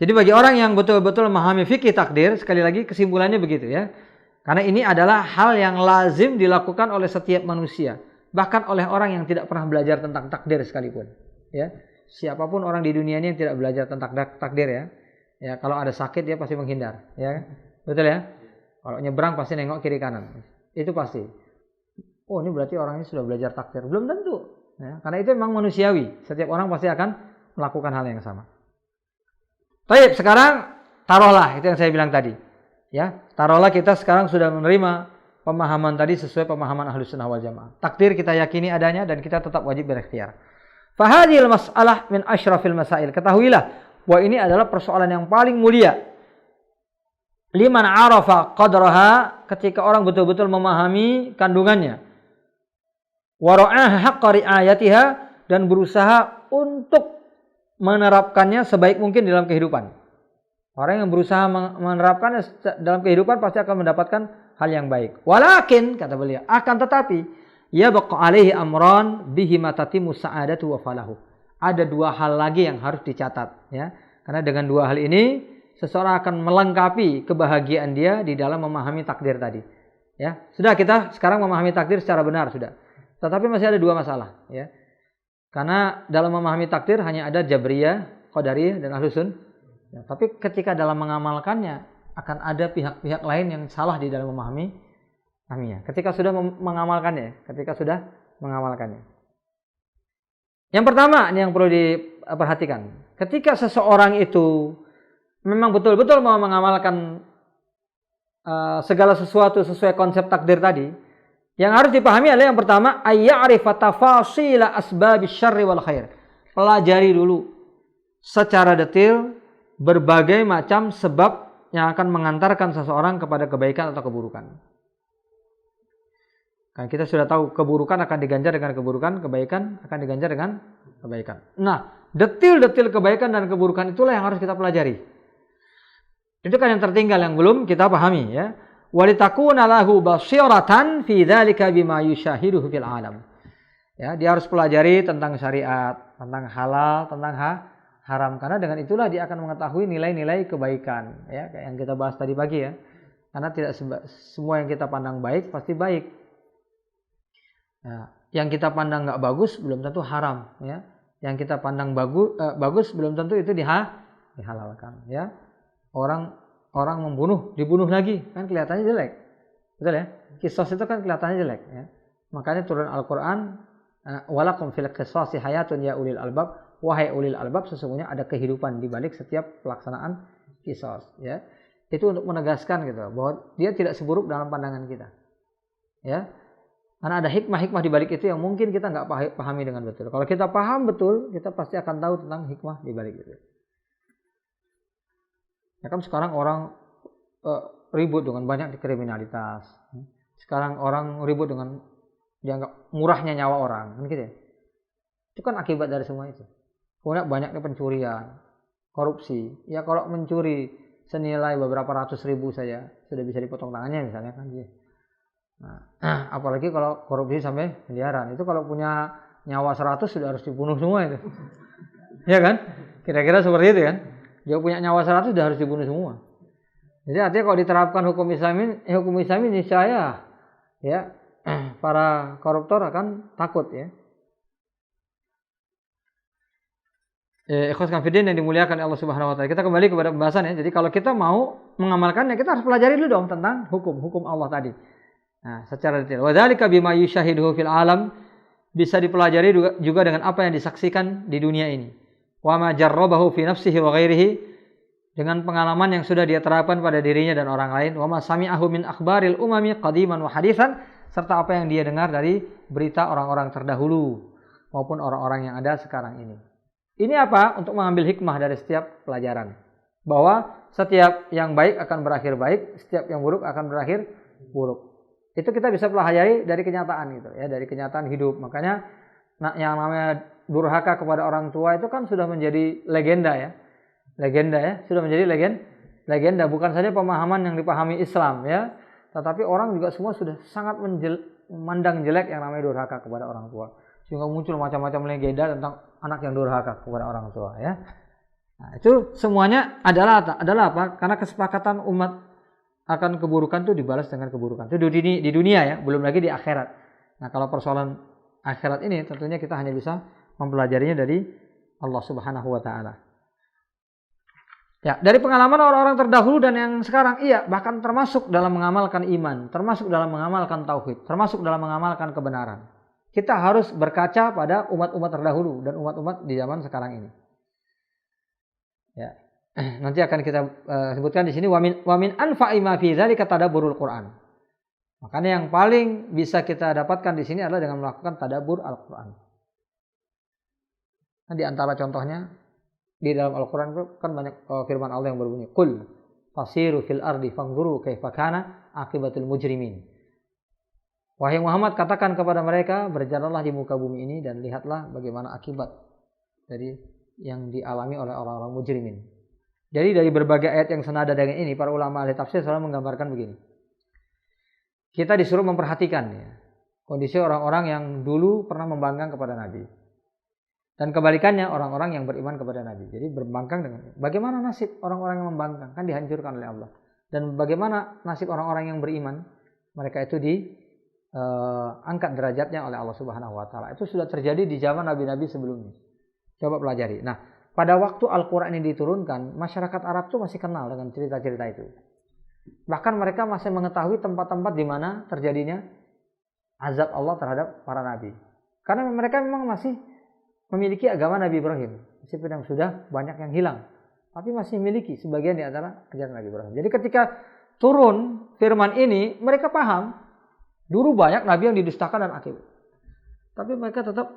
Jadi bagi orang yang betul-betul memahami fikih takdir, sekali lagi kesimpulannya begitu ya. Karena ini adalah hal yang lazim dilakukan oleh setiap manusia, bahkan oleh orang yang tidak pernah belajar tentang takdir sekalipun. Ya, siapapun orang di dunia ini yang tidak belajar tentang takdir ya. Ya, kalau ada sakit dia pasti menghindar, ya. Betul ya? Kalau nyebrang pasti nengok kiri kanan. Itu pasti. Oh, ini berarti orangnya sudah belajar takdir. Belum tentu. Ya, karena itu memang manusiawi. Setiap orang pasti akan melakukan hal yang sama. Baik, sekarang taruhlah itu yang saya bilang tadi. Ya, taruhlah kita sekarang sudah menerima pemahaman tadi sesuai pemahaman Ahlus Sunnah wal Jamaah. Takdir kita yakini adanya dan kita tetap wajib berikhtiar. Fahadhil mas'alah min asyrafil masail. Ketahuilah bahwa ini adalah persoalan yang paling mulia. Liman arafa qadraha, ketika orang betul-betul memahami kandungannya. Wa ra'aha haqqa ri'ayatiha, dan berusaha untuk menerapkannya sebaik mungkin dalam kehidupan. Orang yang berusaha menerapkannya dalam kehidupan pasti akan mendapatkan hal yang baik. Walakin, kata beliau, akan tetapi yabqa alaihi amran bihi matatimu sa'adatu wa falahu. Ada dua hal lagi yang harus dicatat ya. Karena dengan dua hal ini seseorang akan melengkapi kebahagiaan dia di dalam memahami takdir tadi. Ya, sudah kita sekarang memahami takdir secara benar sudah. Tetapi masih ada dua masalah ya. Karena dalam memahami takdir hanya ada Jabriyah, Qadariyah, dan Ahlus Sunnah. Ya, tapi ketika dalam mengamalkannya akan ada pihak-pihak lain yang salah di dalam memahaminya. Ketika sudah mengamalkannya. Yang pertama, ini yang perlu diperhatikan. Ketika seseorang itu memang betul-betul mau mengamalkan segala sesuatu sesuai konsep takdir tadi, yang harus dipahami adalah yang pertama, ayya'rifa tafasila asbabis syarri wal khair. Pelajari dulu secara detail berbagai macam sebab yang akan mengantarkan seseorang kepada kebaikan atau keburukan. Kan kita sudah tahu keburukan akan diganjar dengan keburukan, kebaikan akan diganjar dengan kebaikan. Nah, detil-detil kebaikan dan keburukan itulah yang harus kita pelajari. Itu kan yang tertinggal yang belum kita pahami ya. Walitakuna lahu basiratan fi dzalika bima yushahiduhu fil alam. Ya, dia harus pelajari tentang syariat, tentang halal, tentang haram, karena dengan itulah dia akan mengetahui nilai-nilai kebaikan ya, kayak yang kita bahas tadi pagi ya. Karena tidak semua yang kita pandang baik pasti baik. Ya, yang kita pandang enggak bagus belum tentu haram ya. Yang kita pandang bagus belum tentu itu dihalalkan ya. Orang membunuh, dibunuh lagi, kan kelihatannya jelek. Betul ya? Qisas itu kan kelihatannya jelek ya. Makanya turun Al-Qur'an, walakum fil qisasi hayatun ya ulil albab, wahai ulil albab, sesungguhnya ada kehidupan di balik setiap pelaksanaan qisas ya. Itu untuk menegaskan gitu bahwa dia tidak seburuk dalam pandangan kita. Ya. Karena ada hikmah-hikmah di balik itu yang mungkin kita enggak pahami dengan betul. Kalau kita paham betul, kita pasti akan tahu tentang hikmah di balik itu. Ya kan sekarang orang ribut dengan banyak kriminalitas. Sekarang orang ribut dengan dianggap murahnya nyawa orang, kan gitu ya. Itu kan akibat dari semua itu. Kemudian banyaknya pencurian, korupsi. Ya kalau mencuri senilai beberapa ratus ribu saja sudah bisa dipotong tangannya misalnya kan gitu. Nah, apalagi kalau korupsi sampai miliaran. Itu kalau punya nyawa 100 sudah harus dibunuh semua itu. Ya kan? Kira-kira seperti itu kan? Dia punya nyawa 100 sudah harus dibunuh semua. Jadi artinya kalau diterapkan hukum Islami niscaya ya para koruptor akan takut ya. Ikhwas fillah yang dimuliakan Allah Subhanahu wa taala. Kita kembali kepada pembahasan ya. Jadi kalau kita mau mengamalkannya kita harus pelajari dulu dong tentang hukum Allah tadi. Nah, secara detail. Wa dzalika bima yushahiduhu fil alam, bisa dipelajari juga dengan apa yang disaksikan di dunia ini. Wa ma jarrabahu fi nafsihi wa ghairihi, dengan pengalaman yang sudah dia terapkan pada dirinya dan orang lain. Wa ma sami'ahu min akhbaril umami qadiman wa haditsan, serta apa yang dia dengar dari berita orang-orang terdahulu maupun orang-orang yang ada sekarang ini. Ini apa? Untuk mengambil hikmah dari setiap pelajaran. bahwa setiap yang baik akan berakhir baik, setiap yang buruk akan berakhir buruk. Itu kita bisa pelajari dari kenyataan gitu ya, dari kenyataan hidup. Makanya yang namanya durhaka kepada orang tua itu kan sudah menjadi legenda ya. Legenda ya, sudah menjadi legenda, bukan saja pemahaman yang dipahami Islam ya, tetapi orang juga semua sudah sangat memandang jelek yang namanya durhaka kepada orang tua. Sehingga muncul macam-macam legenda tentang anak yang durhaka kepada orang tua ya. Nah, itu semuanya adalah apa? Karena kesepakatan umat akan keburukan itu dibalas dengan keburukan. Itu di dunia ya, belum lagi di akhirat. Nah, kalau persoalan akhirat ini tentunya kita hanya bisa mempelajarinya dari Allah Subhanahu wa taala. Ya, dari pengalaman orang-orang terdahulu dan yang sekarang, iya, bahkan termasuk dalam mengamalkan iman, termasuk dalam mengamalkan tauhid, termasuk dalam mengamalkan kebenaran. Kita harus berkaca pada umat-umat terdahulu dan umat-umat di zaman sekarang ini. Ya. Nanti akan kita sebutkan di sini wamin anfa'i ma fi dzalika tadabburul Quran. Makanya yang paling bisa kita dapatkan di sini adalah dengan melakukan tadabbur Al-Quran. Nah, di antara contohnya di dalam Al-Quran kan banyak firman Allah yang berbunyi qul fasiru fil ardi fanzuru kaifa kana aqibatul mujrimin. Wahai Muhammad, katakan kepada mereka, berjalanlah di muka bumi ini dan lihatlah bagaimana akibat dari yang dialami oleh orang-orang mujrimin. Jadi dari berbagai ayat yang senada dengan ini, para ulama ahli tafsir selalu menggambarkan begini. Kita disuruh memperhatikan ya, kondisi orang-orang yang dulu pernah membangkang kepada Nabi. Dan kebalikannya orang-orang yang beriman kepada Nabi. Jadi berbangkang dengan bagaimana nasib orang-orang yang membangkang, kan dihancurkan oleh Allah. Dan bagaimana nasib orang-orang yang beriman, mereka itu diangkat derajatnya oleh Allah Subhanahu wa taala. Itu sudah terjadi di zaman nabi-nabi sebelumnya. Coba pelajari. Nah, pada waktu Al-Quran ini diturunkan, masyarakat Arab itu masih kenal dengan cerita-cerita itu. Bahkan mereka masih mengetahui tempat-tempat di mana terjadinya azab Allah terhadap para nabi. Karena mereka memang masih memiliki agama Nabi Ibrahim. Meskipun yang sudah banyak yang hilang, tapi masih memiliki sebagian di antara ajaran Nabi Ibrahim. Jadi ketika turun firman ini, mereka paham. Dulu banyak nabi yang didustakan dan akibat. Tapi mereka tetap,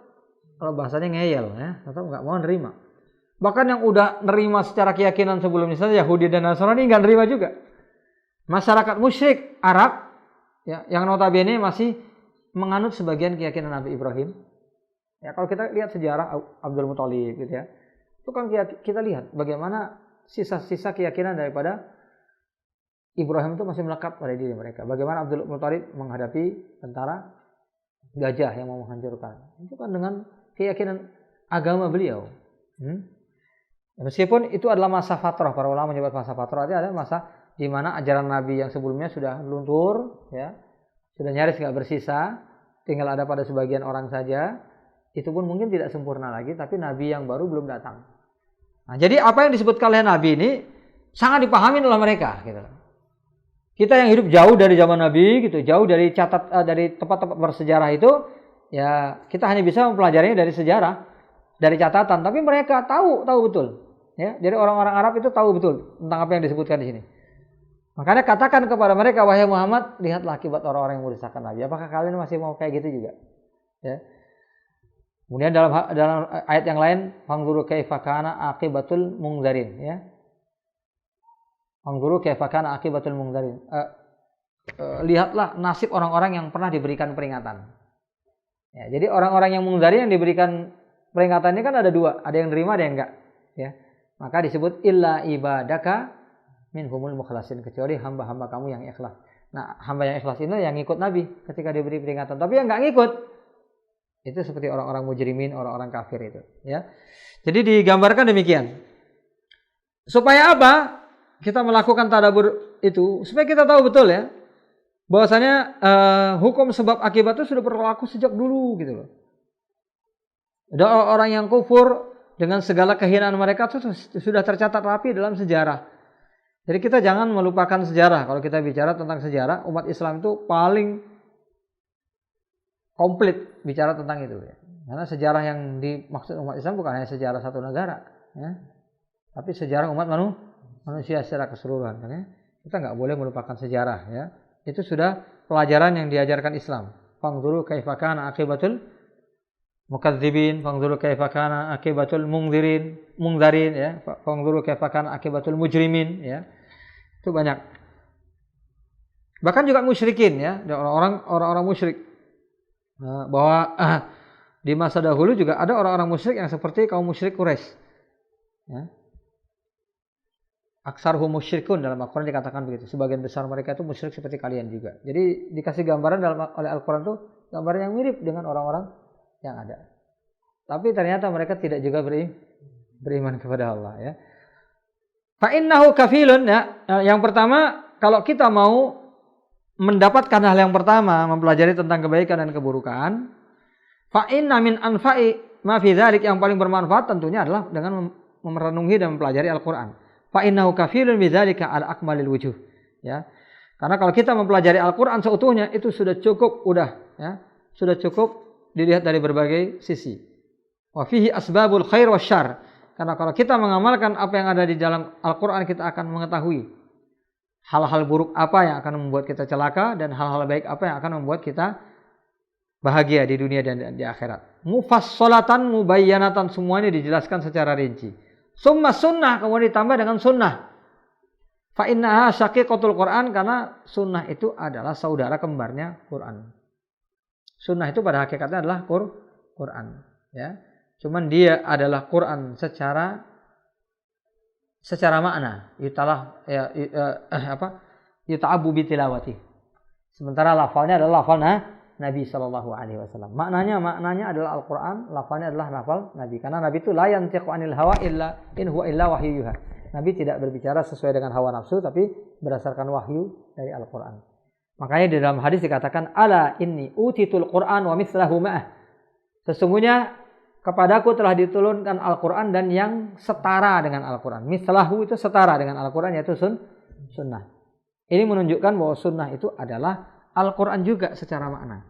kalau bahasanya ngeyel ya, tetap nggak mau nerima. Bahkan yang udah nerima secara keyakinan sebelumnya saja, Yahudi dan Nasrani nggak nerima juga. Masyarakat musyrik Arab ya, yang notabene masih menganut sebagian keyakinan Nabi Ibrahim. Ya, kalau kita lihat sejarah Abdul Muthalib gitu ya, itu kan kita lihat bagaimana sisa-sisa keyakinan daripada Ibrahim itu masih melekat pada diri mereka. Bagaimana Abdul Muthalib menghadapi tentara gajah yang mau menghancurkan. Itu kan dengan keyakinan agama beliau. Meskipun itu adalah masa fatrah, para ulama menyebut masa fatrah, itu adalah masa di mana ajaran Nabi yang sebelumnya sudah luntur, ya, sudah nyaris nggak bersisa, tinggal ada pada sebagian orang saja. Itu pun mungkin tidak sempurna lagi, tapi Nabi yang baru belum datang. Nah, jadi apa yang disebutkan oleh Nabi ini sangat dipahami oleh mereka. Gitu. Kita yang hidup jauh dari zaman Nabi, gitu, jauh dari dari tempat-tempat bersejarah itu, ya kita hanya bisa mempelajarinya dari sejarah, dari catatan. Tapi mereka tahu betul. Ya, jadi orang-orang Arab itu tahu betul tentang apa yang disebutkan di sini. Makanya katakan kepada mereka, wahai Muhammad, lihatlah akibat orang-orang yang merusakan Nabi. Apakah kalian masih mau kayak gitu juga? Ya. Kemudian dalam ayat yang lain, fanzuru kaifa kana aqibatul mungzarin, ya. Fanzuru kaifa kana aqibatul mungzarin. Lihatlah nasib orang-orang yang pernah diberikan peringatan. Ya, jadi orang-orang yang mungzarin yang diberikan peringatan ini kan ada dua, ada yang nerima, ada yang enggak, ya. Maka disebut illa ibadaka minhumul mukhlasin, kecuali hamba-hamba kamu yang ikhlas. Nah, hamba yang ikhlas ini yang ngikut Nabi ketika diberi peringatan, tapi yang enggak ngikut itu seperti orang-orang mujrimin, orang-orang kafir itu, ya. Jadi digambarkan demikian. Supaya apa? Kita melakukan tadabbur itu supaya kita tahu betul ya, bahwasanya hukum sebab akibat itu sudah berlaku sejak dulu gitu loh. Ada orang yang kufur dengan segala kehinaan mereka itu sudah tercatat rapi dalam sejarah. Jadi kita jangan melupakan sejarah. Kalau kita bicara tentang sejarah, umat Islam itu paling komplit bicara tentang itu ya. Karena sejarah yang dimaksud umat Islam bukan hanya sejarah satu negara, ya, tapi sejarah umat manusia secara keseluruhan. Ya. Kita nggak boleh melupakan sejarah, ya. Itu sudah pelajaran yang diajarkan Islam. Fanzuru kaifa kana aqibatul mukadzibin, fanzuru kaifa kana akibatul mungzarin ya, fanzuru kaifa kana akibatul mujrimin ya. Itu banyak. Bahkan juga musyrikin ya, orang-orang musyrik. Bahwa di masa dahulu juga ada orang-orang musyrik yang seperti kaum musyrik Quraisy. Ya. Aksarhum musyrikun dalam Al-Quran dikatakan begitu. Sebagian besar mereka itu musyrik seperti kalian juga. Jadi dikasih gambaran oleh Al-Quran itu gambaran yang mirip dengan orang-orang yang ada. Tapi ternyata mereka tidak juga beriman kepada Allah ya. Fa'innahu kafilun ya. Yang pertama, kalau kita mau mendapatkan hal yang pertama, mempelajari tentang kebaikan dan keburukan, fa'inna min anfa'i ma fi dzalik, yang paling bermanfaat tentunya adalah dengan merenungi dan mempelajari Al-Quran. Fa'innahu kafilun bidzalika ala akmalil wujuh ya. Karena kalau kita mempelajari Al-Quran seutuhnya itu sudah cukup ya. Sudah cukup dilihat dari berbagai sisi. Wa fihi asbabul khair wasyarr. Karena kalau kita mengamalkan apa yang ada di dalam Al-Quran, kita akan mengetahui hal-hal buruk apa yang akan membuat kita celaka dan hal-hal baik apa yang akan membuat kita bahagia di dunia dan di akhirat. Mufassalatan mubayyanatan, semuanya dijelaskan secara rinci. Summa sunnah, kemudian ditambah dengan sunnah. Fa innaha syaqiqatul Quran, karena sunnah itu adalah saudara kembarnya Quran. Sunnah itu pada hakikatnya adalah Quran, ya. Cuman dia adalah Quran secara makna. Yuta'abu bi tilawati. Sementara lafalnya adalah lafal Nabi sallallahu alaihi wasallam. Maknanya adalah Al-Qur'an, lafalnya adalah lafal Nabi. Karena Nabi itu la yantiqu 'anil hawa illa in huwa illa wahyu yuha. Nabi tidak berbicara sesuai dengan hawa nafsu, tapi berdasarkan wahyu dari Al-Qur'an. Makanya di dalam hadis dikatakan, ala inni utitul Qur'an wa mithlahu ma'ah. Sesungguhnya kepadaku telah diturunkan Al-Qur'an dan yang setara dengan Al-Qur'an. Mithlahu itu setara dengan Al-Qur'an, yaitu sunnah. Ini menunjukkan bahwa sunnah itu adalah Al-Quran juga secara makna.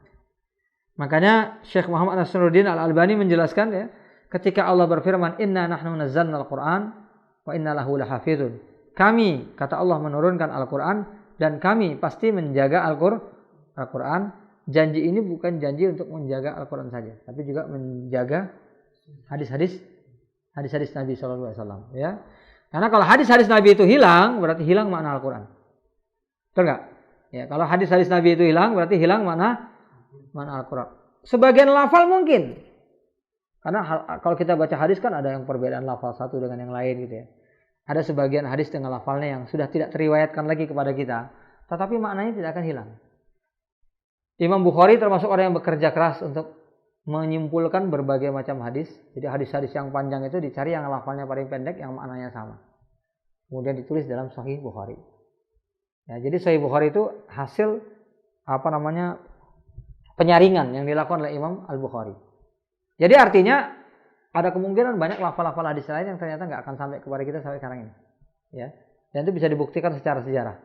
Makanya Syekh Muhammad Nasruddin Al-Albani menjelaskan ya, ketika Allah berfirman, inna nahnu nazzalna Al-Quran wa inna lahu lahafidun. Kami, kata Allah, menurunkan Al-Quran dan kami pasti menjaga Al-Quran. Janji ini bukan janji untuk menjaga Al-Quran saja, tapi juga menjaga hadis-hadis Nabi SAW. Ya. Karena kalau hadis-hadis Nabi itu hilang, berarti hilang makna Al-Quran. Betul nggak? Ya, kalau hadis-hadis Nabi itu hilang, berarti hilang makna Al-Quran. Sebagian lafal mungkin. Karena kalau kita baca hadis kan ada yang perbedaan lafal satu dengan yang lain gitu ya. Ada sebagian hadis dengan lafalnya yang sudah tidak teriwayatkan lagi kepada kita, tetapi maknanya tidak akan hilang. Imam Bukhari termasuk orang yang bekerja keras untuk menyimpulkan berbagai macam hadis. Jadi hadis-hadis yang panjang itu dicari yang lafalnya paling pendek, yang maknanya sama. Kemudian ditulis dalam Sahih Bukhari. Ya, jadi Sahih Bukhari itu hasil penyaringan yang dilakukan oleh Imam Al-Bukhari. Jadi artinya ada kemungkinan banyak lafal-lafal hadis lain yang ternyata nggak akan sampai kepada kita sampai sekarang ini. Ya, dan itu bisa dibuktikan secara sejarah.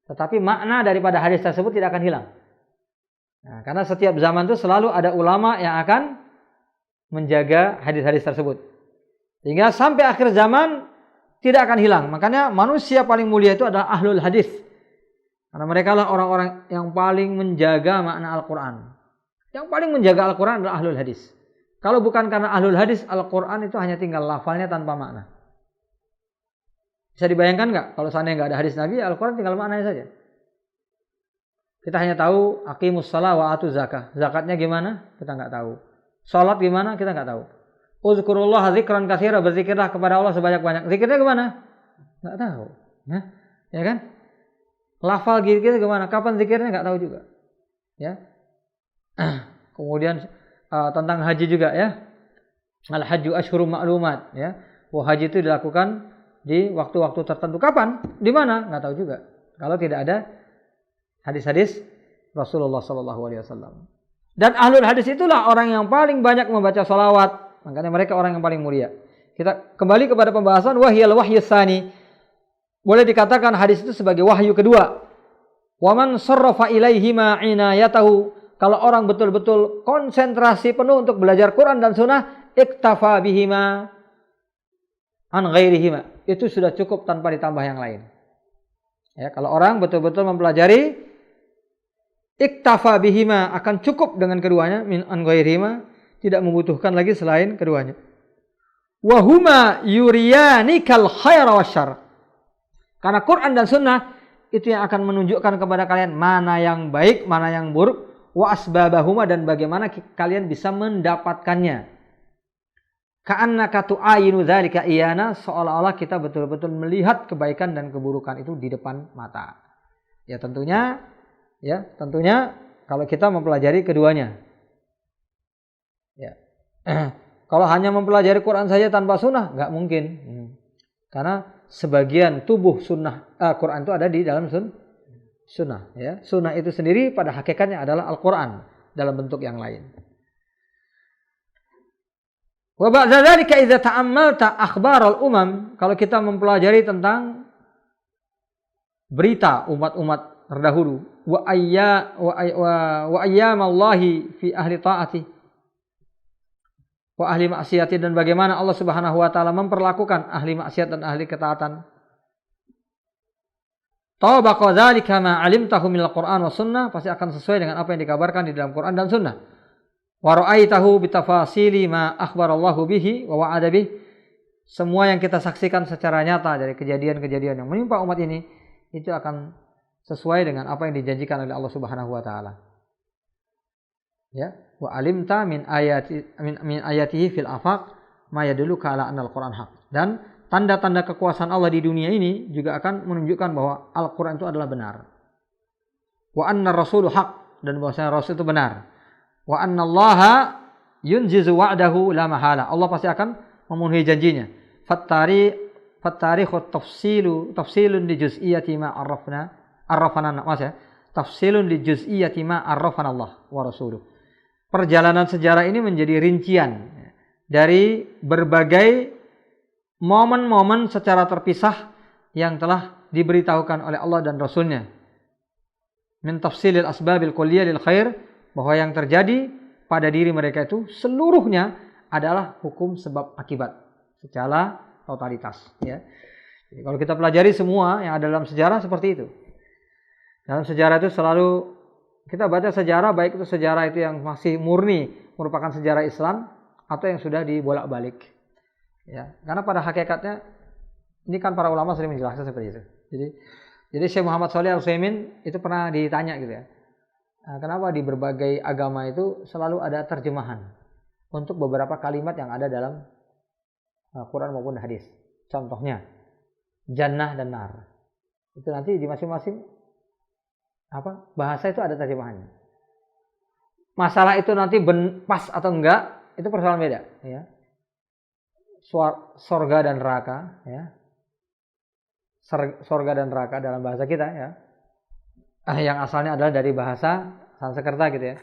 Tetapi makna daripada hadis tersebut tidak akan hilang. Nah, karena setiap zaman itu selalu ada ulama yang akan menjaga hadis-hadis tersebut. Sehingga sampai akhir zaman tidak akan hilang. Makanya manusia paling mulia itu adalah ahlul hadis. Karena mereka lah orang-orang yang paling menjaga makna Al-Quran. Yang paling menjaga Al-Quran adalah ahlul hadis. Kalau bukan karena ahlul hadis, Al-Quran itu hanya tinggal lafalnya tanpa makna. Bisa dibayangkan nggak? Kalau seandainya nggak ada hadis Nabi, Al-Quran tinggal maknanya saja. Kita hanya tahu aqimus shalah wa atuz zakah. Zakatnya gimana? Kita nggak tahu. Salat gimana? Kita nggak tahu. Uzkurullah dzikran katsira, berzikirlah kepada Allah sebanyak-banyak. Zikirnya gimana? Nggak tahu. Ya kan? Lafal zikirnya gimana? Kapan zikirnya nggak tahu juga. Ya. Kemudian tentang haji juga ya. Al-hajju asyhurum ma'lumat ya. Bahwa haji itu dilakukan di waktu-waktu tertentu. Kapan? Di mana? Nggak tahu juga. Kalau tidak ada hadis-hadis Rasulullah SAW. Dan ahlul hadis itulah orang yang paling banyak membaca salawat. Makanya mereka orang yang paling mulia. Kita kembali kepada pembahasan wahyal wahyu tsani. Boleh dikatakan hadis itu sebagai wahyu kedua. Wa man sarrafa ilaihi ma inayatahu. Kalau orang betul-betul konsentrasi penuh untuk belajar Quran dan Sunnah, iktafa bihima an ghairihima. Itu sudah cukup tanpa ditambah yang lain. Ya, kalau orang betul-betul mempelajari, iktafa bihima, akan cukup dengan keduanya, min an ghairihima, tidak membutuhkan lagi selain keduanya. Wa huma yuriyanikal khaira wasyarr. Karena Quran dan Sunnah itu yang akan menunjukkan kepada kalian mana yang baik, mana yang buruk, wa asbabahuma, dan bagaimana kalian bisa mendapatkannya. Ka'annaka tu'ayinu dzalika iyana, seolah-olah kita betul-betul melihat kebaikan dan keburukan itu di depan mata. Ya tentunya kalau kita mempelajari keduanya. Ya. Kalau hanya mempelajari Quran saja tanpa sunnah, nggak mungkin. Karena sebagian tubuh Quran itu ada di dalam sunnah. Ya. Sunnah itu sendiri pada hakikatnya adalah Al-Quran dalam bentuk yang lain. Wa ba'da dzalika idza ta'ammalta akhbar al-umam, kalau kita mempelajari tentang berita umat-umat terdahulu, wa ayyamallahi fi ahli ta'ati wa ahli maksiat, dan bagaimana Allah Subhanahu wa taala memperlakukan ahli maksiat dan ahli ketaatan. Tabaqa dzalika ma 'alimtahu minal Qur'an was sunnah, pasti akan sesuai dengan apa yang dikabarkan di dalam Quran dan sunnah. Wa ra'aitahu bitafasili ma akhbarallahu bihi wa wa'ada bih, semua yang kita saksikan secara nyata dari kejadian-kejadian yang menimpa umat ini itu akan sesuai dengan apa yang dijanjikan oleh Allah Subhanahu wa taala. Ya, wa alimta min ayatihi fil afaq ma yadulluka ala anna al-Qur'an haq. Dan tanda-tanda kekuasaan Allah di dunia ini juga akan menunjukkan bahwa Al-Qur'an itu adalah benar. Wa anna ar-rasulu haq, dan bahwasanya Rasul itu benar. Wa anna Allaha yunjizu wa'dahu la mahala, Allah pasti akan memenuhi janjinya. Fattarikhu tafsilun li juz'iyyati ma arrafana tafsilun li juz'iyyati ma arrafana Allah wa rasuluh. Perjalanan sejarah ini menjadi rincian dari berbagai momen-momen secara terpisah yang telah diberitahukan oleh Allah dan Rasulnya. Min tafsilil asbabil kulliyah lil khair, bahwa yang terjadi pada diri mereka itu seluruhnya adalah hukum sebab akibat secara totalitas. Ya. Jadi kalau kita pelajari semua yang ada dalam sejarah seperti itu. Dalam sejarah itu selalu kita baca sejarah, baik itu sejarah itu yang masih murni merupakan sejarah Islam atau yang sudah dibolak-balik. Ya, karena pada hakikatnya ini kan para ulama sering menjelaskan seperti itu. Jadi Syekh Muhammad Shalih Al-Utsaimin itu pernah ditanya gitu ya. Kenapa di berbagai agama itu selalu ada terjemahan untuk beberapa kalimat yang ada dalam Quran maupun hadis. Contohnya jannah dan nar. Itu nanti di masing-masing bahasa itu ada terjemahannya. Masalah itu nanti pas atau enggak, itu persoalan beda, ya. Sorga dan neraka, ya. Sorga dan neraka dalam bahasa kita, ya. Yang asalnya adalah dari bahasa Sanskerta gitu ya.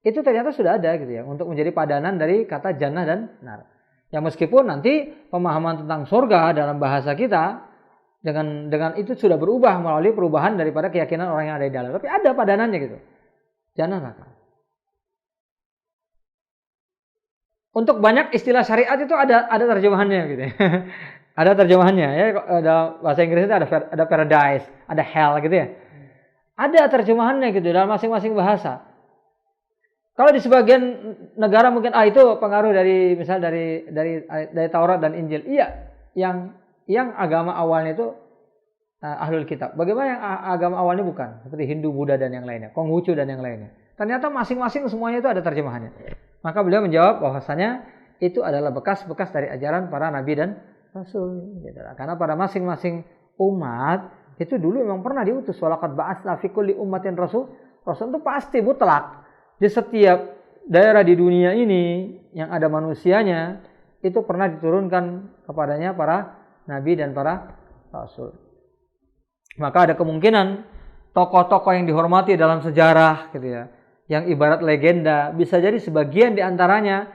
Itu ternyata sudah ada gitu ya, untuk menjadi padanan dari kata jannah dan nar. Ya meskipun nanti pemahaman tentang sorga dalam bahasa kita dengan itu sudah berubah melalui perubahan daripada keyakinan orang yang ada di dalam. Tapi ada padanannya gitu. Jannah neraka. Untuk banyak istilah syariat itu ada terjemahannya gitu ya. Ada terjemahannya ya. Ada bahasa Inggris itu ada paradise, ada hell gitu ya. Ada terjemahannya gitu dalam masing-masing bahasa. Kalau di sebagian negara mungkin itu pengaruh dari misal dari Taurat dan Injil. Iya, yang agama awalnya itu Ahlul Kitab. Bagaimana yang agama awalnya bukan? Seperti Hindu, Buddha dan yang lainnya, Konghucu dan yang lainnya. Ternyata masing-masing semuanya itu ada terjemahannya. Maka beliau menjawab bahwasanya itu adalah bekas-bekas dari ajaran para nabi dan rasul. Karena pada masing-masing umat itu dulu memang pernah diutus. Walaqad ba'atsna fi kulli ummatin rasul. Rasul itu pasti mutlak. Di setiap daerah di dunia ini yang ada manusianya itu pernah diturunkan kepadanya para nabi dan para rasul. Maka ada kemungkinan tokoh-tokoh yang dihormati dalam sejarah gitu ya, yang ibarat legenda, bisa jadi sebagian di antaranya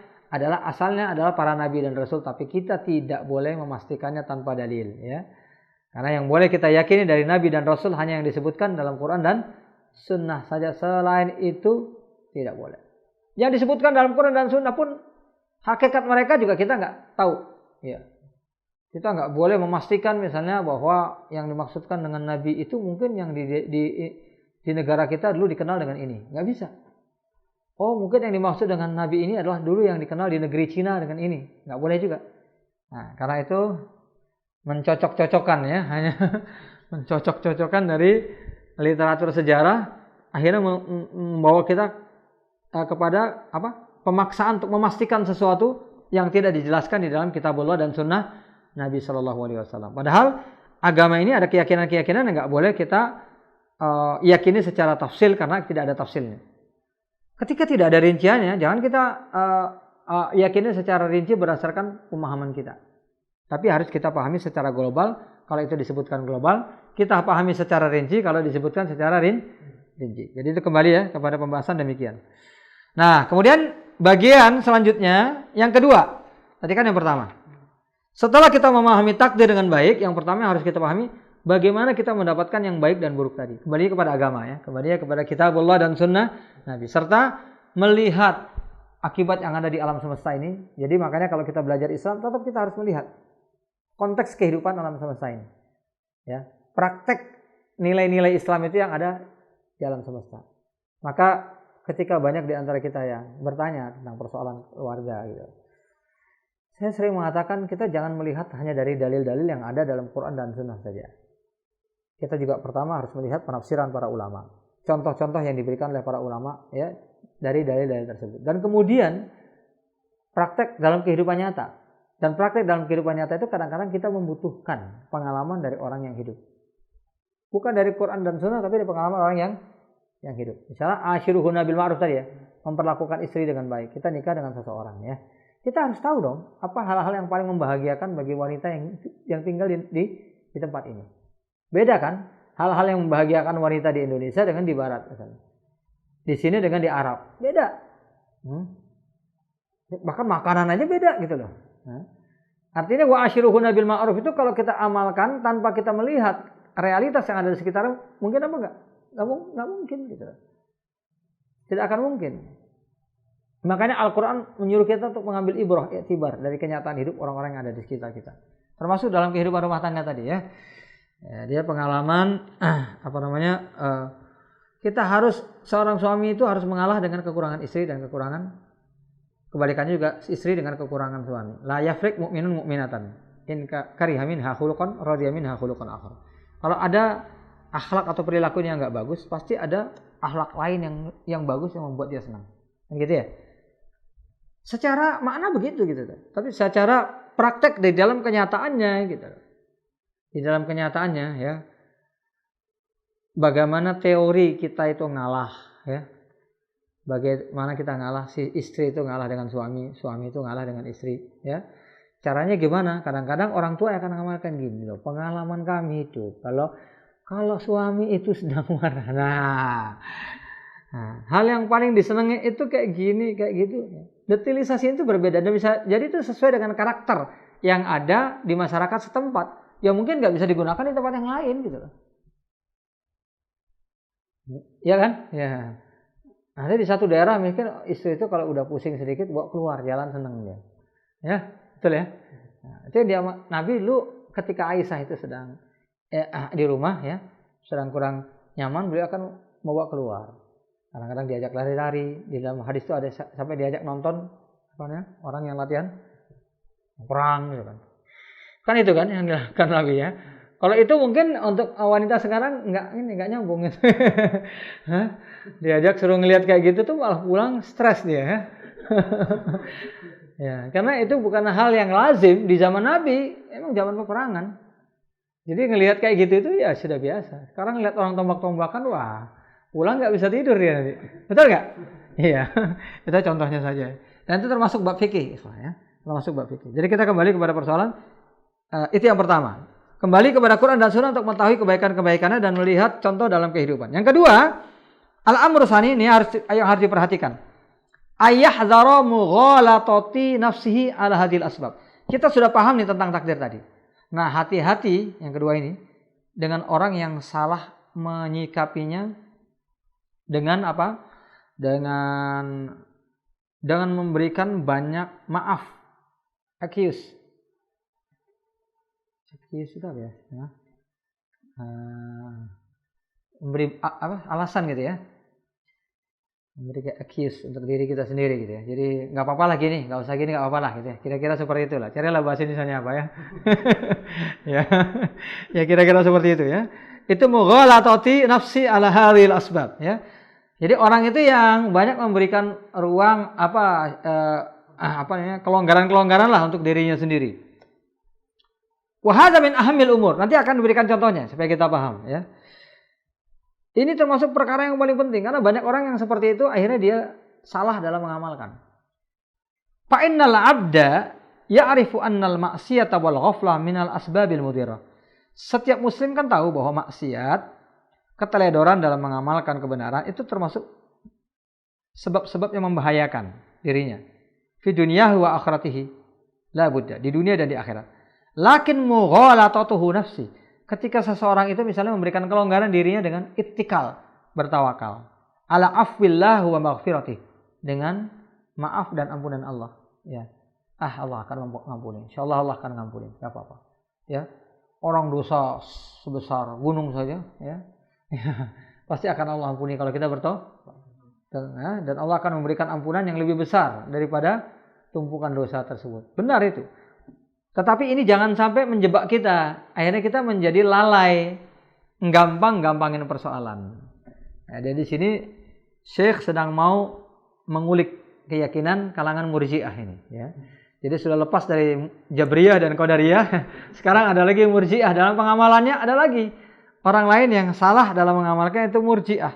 asalnya adalah para nabi dan rasul, tapi kita tidak boleh memastikannya tanpa dalil ya. Karena yang boleh kita yakini dari nabi dan rasul hanya yang disebutkan dalam Quran dan sunnah saja, selain itu tidak boleh. Yang disebutkan dalam Quran dan sunnah pun hakikat mereka juga kita nggak tahu ya. Kita nggak boleh memastikan misalnya bahwa yang dimaksudkan dengan nabi itu mungkin yang di negara kita dulu dikenal dengan ini. Nggak bisa. Oh, mungkin yang dimaksud dengan nabi ini adalah dulu yang dikenal di negeri Cina dengan ini. Nggak boleh juga. Nah, karena itu mencocok-cocokkan ya, hanya mencocok-cocokkan dari literatur sejarah, akhirnya membawa kita kepada pemaksaan untuk memastikan sesuatu yang tidak dijelaskan di dalam kitabullah dan sunnah Nabi Shallallahu Alaihi Wasallam. Padahal agama ini ada keyakinan-keyakinan yang nggak boleh kita yakini secara tafsil karena tidak ada tafsilnya. Ketika tidak ada rinciannya, jangan kita yakini secara rinci berdasarkan pemahaman kita. Tapi harus kita pahami secara global. Kalau itu disebutkan global, kita pahami secara rinci kalau disebutkan secara rinci. Jadi itu kembali ya kepada pembahasan demikian. Nah, kemudian bagian selanjutnya yang kedua. Tadi kan yang pertama. Setelah kita memahami takdir dengan baik, yang pertama yang harus kita pahami bagaimana kita mendapatkan yang baik dan buruk tadi. Kembali kepada agama ya, kembali kepada kitabullah dan sunnah Nabi, serta melihat akibat yang ada di alam semesta ini. Jadi makanya kalau kita belajar Islam, tetap kita harus melihat konteks kehidupan alam semesta ini. Ya, praktek nilai-nilai Islam itu yang ada di alam semesta. Maka ketika banyak di antara kita yang bertanya tentang persoalan keluarga gitu, saya sering mengatakan kita jangan melihat hanya dari dalil-dalil yang ada dalam Quran dan Sunnah saja. Kita juga pertama harus melihat penafsiran para ulama, contoh-contoh yang diberikan oleh para ulama ya dari dalil-dalil tersebut. Dan kemudian praktek dalam kehidupan nyata. Dan praktek dalam kehidupan nyata itu kadang-kadang kita membutuhkan pengalaman dari orang yang hidup. Bukan dari Quran dan Sunnah, tapi dari pengalaman orang yang hidup. Misalnya ashiruhunna bil ma'ruf tadi ya, memperlakukan istri dengan baik. Kita nikah dengan seseorang ya. Kita harus tahu dong, apa hal-hal yang paling membahagiakan bagi wanita yang tinggal di tempat ini. Beda kan? Hal-hal yang membahagiakan wanita di Indonesia dengan di Barat misalnya. Di sini dengan di Arab. Beda. Bahkan makanan aja beda gitu loh. Artinya wa ashiruhunna bil ma'ruf itu kalau kita amalkan tanpa kita melihat realitas yang ada di sekitar, mungkin apa enggak? Enggak mungkin gitu. Tidak akan mungkin. Makanya Al-Qur'an menyuruh kita untuk mengambil ibrah, i'tibar dari kenyataan hidup orang-orang yang ada di sekitar kita. Termasuk dalam kehidupan rumah tangga tadi ya. Dia pengalaman kita harus seorang suami itu harus mengalah dengan kekurangan istri dan kekurangan kebalikannya juga istri dengan kekurangan suami. La yafrik mu'minun mu'minatan in kariha minha khuluqan radiya minha khuluqan akhar. Kalau ada akhlak atau perilakunya yang enggak bagus, pasti ada akhlak lain yang bagus yang membuat dia senang. Kan gitu ya? Secara makna begitu gitu. Tapi secara praktek di dalam kenyataannya gitu. Di dalam kenyataannya ya. Bagaimana teori kita itu ngalah ya. Bagaimana kita ngalah, si istri itu ngalah dengan suami, suami itu ngalah dengan istri, ya. Caranya gimana? Kadang-kadang orang tua akan mengamalkan gini loh. Pengalaman kami itu, kalau suami itu sedang marah, nah, hal yang paling disenangi itu kayak gini, kayak gitu. Detilisasi itu berbeda dan bisa jadi itu sesuai dengan karakter yang ada di masyarakat setempat, yang mungkin nggak bisa digunakan di tempat yang lain gitu loh. Ya kan? Ya. Nah, di satu daerah mungkin istri itu kalau udah pusing sedikit bawa keluar jalan seneng dia. Ya, betul ya. Nah, itu dia Nabi lu ketika Aisyah itu sedang di rumah ya, sedang kurang nyaman, beliau akan bawa keluar. Kadang-kadang diajak lari-lari, di dalam hadis itu ada sampai diajak nonton orang yang latihan perang gitu kan. Kan itu kan yang dilakukan Nabi ya. Kalau itu mungkin untuk wanita sekarang nggak nyambung gitu. Diajak suruh ngelihat kayak gitu tuh malah pulang stres dia ya. Ya, karena itu bukan hal yang lazim di zaman Nabi, emang zaman peperangan. Jadi ngelihat kayak gitu itu ya sudah biasa. Sekarang lihat orang tombak-tombakan, wah, pulang nggak bisa tidur dia nanti. Betul nggak? Iya, itu contohnya saja. Dan itu termasuk bab fikih, ya. Termasuk bab fikih. Jadi kita kembali kepada persoalan itu yang pertama. Kembali kepada Quran dan Sunnah untuk mengetahui kebaikan-kebaikannya dan melihat contoh dalam kehidupan. Yang kedua, al-amru tsani ini harus diperhatikan. Ayyahdhara mughalatati nafsihi ala hadhil asbab. Kita sudah paham nih tentang takdir tadi. Nah, hati-hati yang kedua ini dengan orang yang salah menyikapinya dengan apa? Dengan memberikan banyak maaf. Excuse itu apa ya? Memberi alasan gitu ya. Memberi kayak excuse untuk diri kita sendiri gitu ya. Jadi nggak apa-apa lah gini, nggak usah gini, nggak apa-apa lah gitu ya. Kira-kira seperti itulah. Carilah bahasa Indonesianya apa ya. Ya. Ya kira-kira seperti itu ya. Itu mughalatati nafsi ala hadhil asbab ya. Jadi orang itu yang banyak memberikan ruang kelonggaran-kelonggaran lah untuk dirinya sendiri. Wa hadza min ahammil umur. Nanti akan diberikan contohnya supaya kita paham ya. Ini termasuk perkara yang paling penting karena banyak orang yang seperti itu akhirnya dia salah dalam mengamalkan. Fa innal 'abda ya'rifu annal ma'siyata wal ghaflah minal asbabil mudhirah. Setiap muslim kan tahu bahwa maksiat, keteledoran dalam mengamalkan kebenaran itu termasuk sebab-sebab yang membahayakan dirinya. Fi dunyahi wa akhiratihi. La budda, di dunia dan di akhirat. Lakin mughalatatuhu nafsi. Ketika seseorang itu misalnya memberikan kelonggaran dirinya dengan ittikal, bertawakal ala afwillah wa maghfiratih, dengan maaf dan ampunan Allah ya. Allah akan mengampuni, insyaallah Allah akan mengampuni, enggak apa-apa ya. Orang dosa sebesar gunung saja ya, pasti akan Allah ampuni kalau kita bertaubat, dan Allah akan memberikan ampunan yang lebih besar daripada tumpukan dosa tersebut. Benar itu. Tetapi ini jangan sampai menjebak kita. Akhirnya kita menjadi lalai, gampang-gampangin persoalan. Ya, jadi di sini Syekh sedang mau mengulik keyakinan kalangan Murji'ah ini. Ya. Jadi sudah lepas dari Jabriyah dan Qadariyah. Sekarang ada lagi Murji'ah. Dalam pengamalannya ada lagi orang lain yang salah dalam mengamalkan, itu Murji'ah.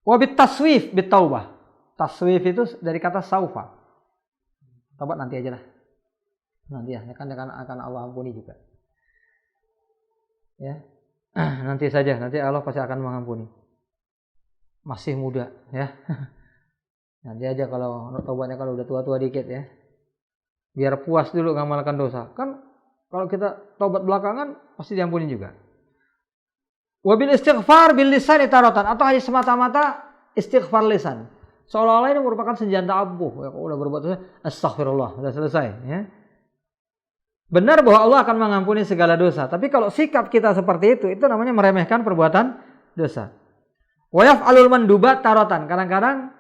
Wabit taswif bit taubah. Taswif itu dari kata saufa. Tobat nanti aja lah. Nanti ya, akan Allah ampuni juga. Ya, nanti saja, nanti Allah pasti akan mengampuni. Masih muda, ya. Nanti aja kalau tobatnya kalau udah tua-tua dikit ya. Biar puas dulu ngamalkan dosa. Kan kalau kita tobat belakangan pasti diampuni juga. Wabil istighfar bil lisan taratan, atau hanya semata-mata istighfar lisan. Seolah-olah ini merupakan senjata ampuh. Ya, kalau udah berbuat dosa, astagfirullah, sudah selesai, ya. Benar bahwa Allah akan mengampuni segala dosa, tapi kalau sikap kita seperti itu namanya meremehkan perbuatan dosa. Wa yaf'alul mandubat taratan. Kadang-kadang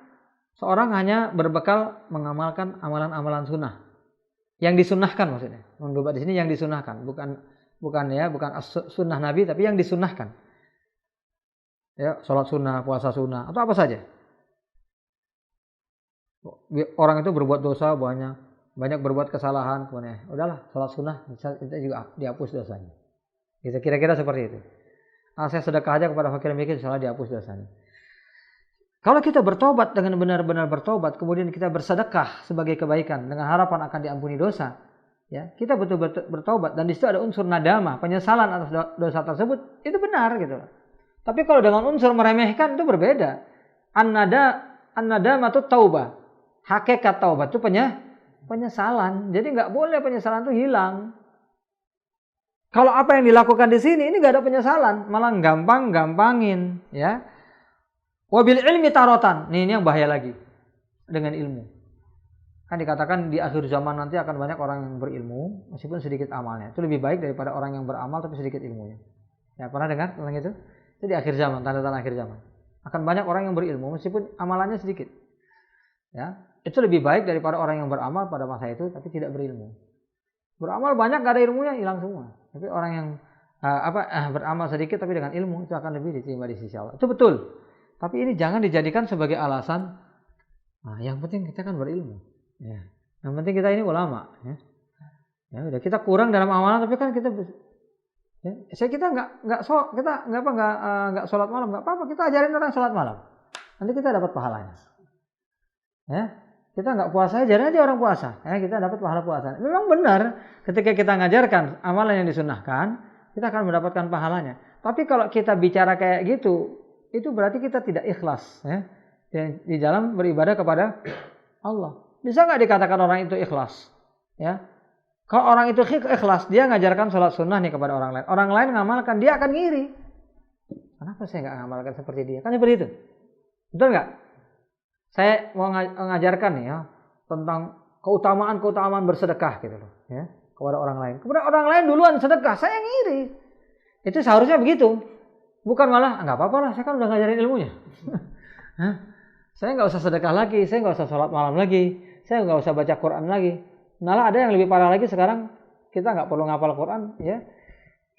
seorang hanya berbekal mengamalkan amalan-amalan sunnah. Yang disunnahkan maksudnya. Mandubat di sini yang disunnahkan, bukan sunnah Nabi, tapi yang disunnahkan. Ya, salat sunnah, puasa sunnah, atau apa saja. Orang itu berbuat dosa banyak berbuat kesalahan, kemudian udahlah salat sunnah kita juga dihapus dosanya. Gitu, kira-kira seperti itu. Saya sedekah aja kepada fakir miskin, salah dihapus dosanya. Kalau kita bertobat dengan benar-benar bertobat, kemudian kita bersedekah sebagai kebaikan dengan harapan akan diampuni dosa, ya kita betul-betul bertobat dan di situ ada unsur nadamah, penyesalan atas dosa tersebut, itu benar gitu. Tapi kalau dengan unsur meremehkan itu berbeda. An-nadamah itu taubah. Hakikat taubat itu penyesalan. Jadi nggak boleh penyesalan itu hilang. Kalau apa yang dilakukan di sini ini nggak ada penyesalan, malah gampangin, ya. Wabil ilmi tarotan. Ini yang bahaya lagi dengan ilmu. Kan dikatakan di akhir zaman nanti akan banyak orang yang berilmu meskipun sedikit amalnya. Itu lebih baik daripada orang yang beramal tapi sedikit ilmunya. Ya, pernah dengar tentang itu? Itu di akhir zaman, tanda-tanda akhir zaman. Akan banyak orang yang berilmu meskipun amalannya sedikit. Ya, itu lebih baik daripada orang yang beramal pada masa itu tapi tidak berilmu. Beramal banyak gak ada ilmunya, hilang semua. Tapi orang yang beramal sedikit tapi dengan ilmu itu akan lebih diterima di sisi Allah. Itu betul. Tapi ini jangan dijadikan sebagai alasan. Yang penting kita kan berilmu. Ya. Yang penting kita ini ulama. Ya udah kita kurang dalam amalan tapi kan kita. Ya, kita nggak sholat malam nggak apa-apa. Kita ajarin orang sholat malam. Nanti kita dapat pahalanya. Ya. Kita nggak puasa, ajarin aja orang puasa. Ya, kita dapat pahala puasa. Memang benar ketika kita ngajarkan amalan yang disunnahkan, kita akan mendapatkan pahalanya. Tapi kalau kita bicara kayak gitu, itu berarti kita tidak ikhlas, ya, di dalam beribadah kepada Allah. Bisa nggak dikatakan orang itu ikhlas? Ya, kalau orang itu ikhlas, dia ngajarkan sholat sunnah nih kepada orang lain. Orang lain ngamalkan, dia akan ngiri. Kenapa saya nggak ngamalkan seperti dia? Kan seperti itu, betul nggak? Saya mau ngajarkan nih ya tentang keutamaan bersedekah gitu loh, ya, kepada orang lain. Kemudian orang lain duluan sedekah, saya ngiri. Itu seharusnya begitu. Bukan malah nggak apa-apa lah, saya kan udah ngajarin ilmunya. Saya nggak usah sedekah lagi, saya nggak usah sholat malam lagi, saya nggak usah baca Quran lagi. Malah ada yang lebih parah lagi sekarang, kita nggak perlu ngapal Quran, ya.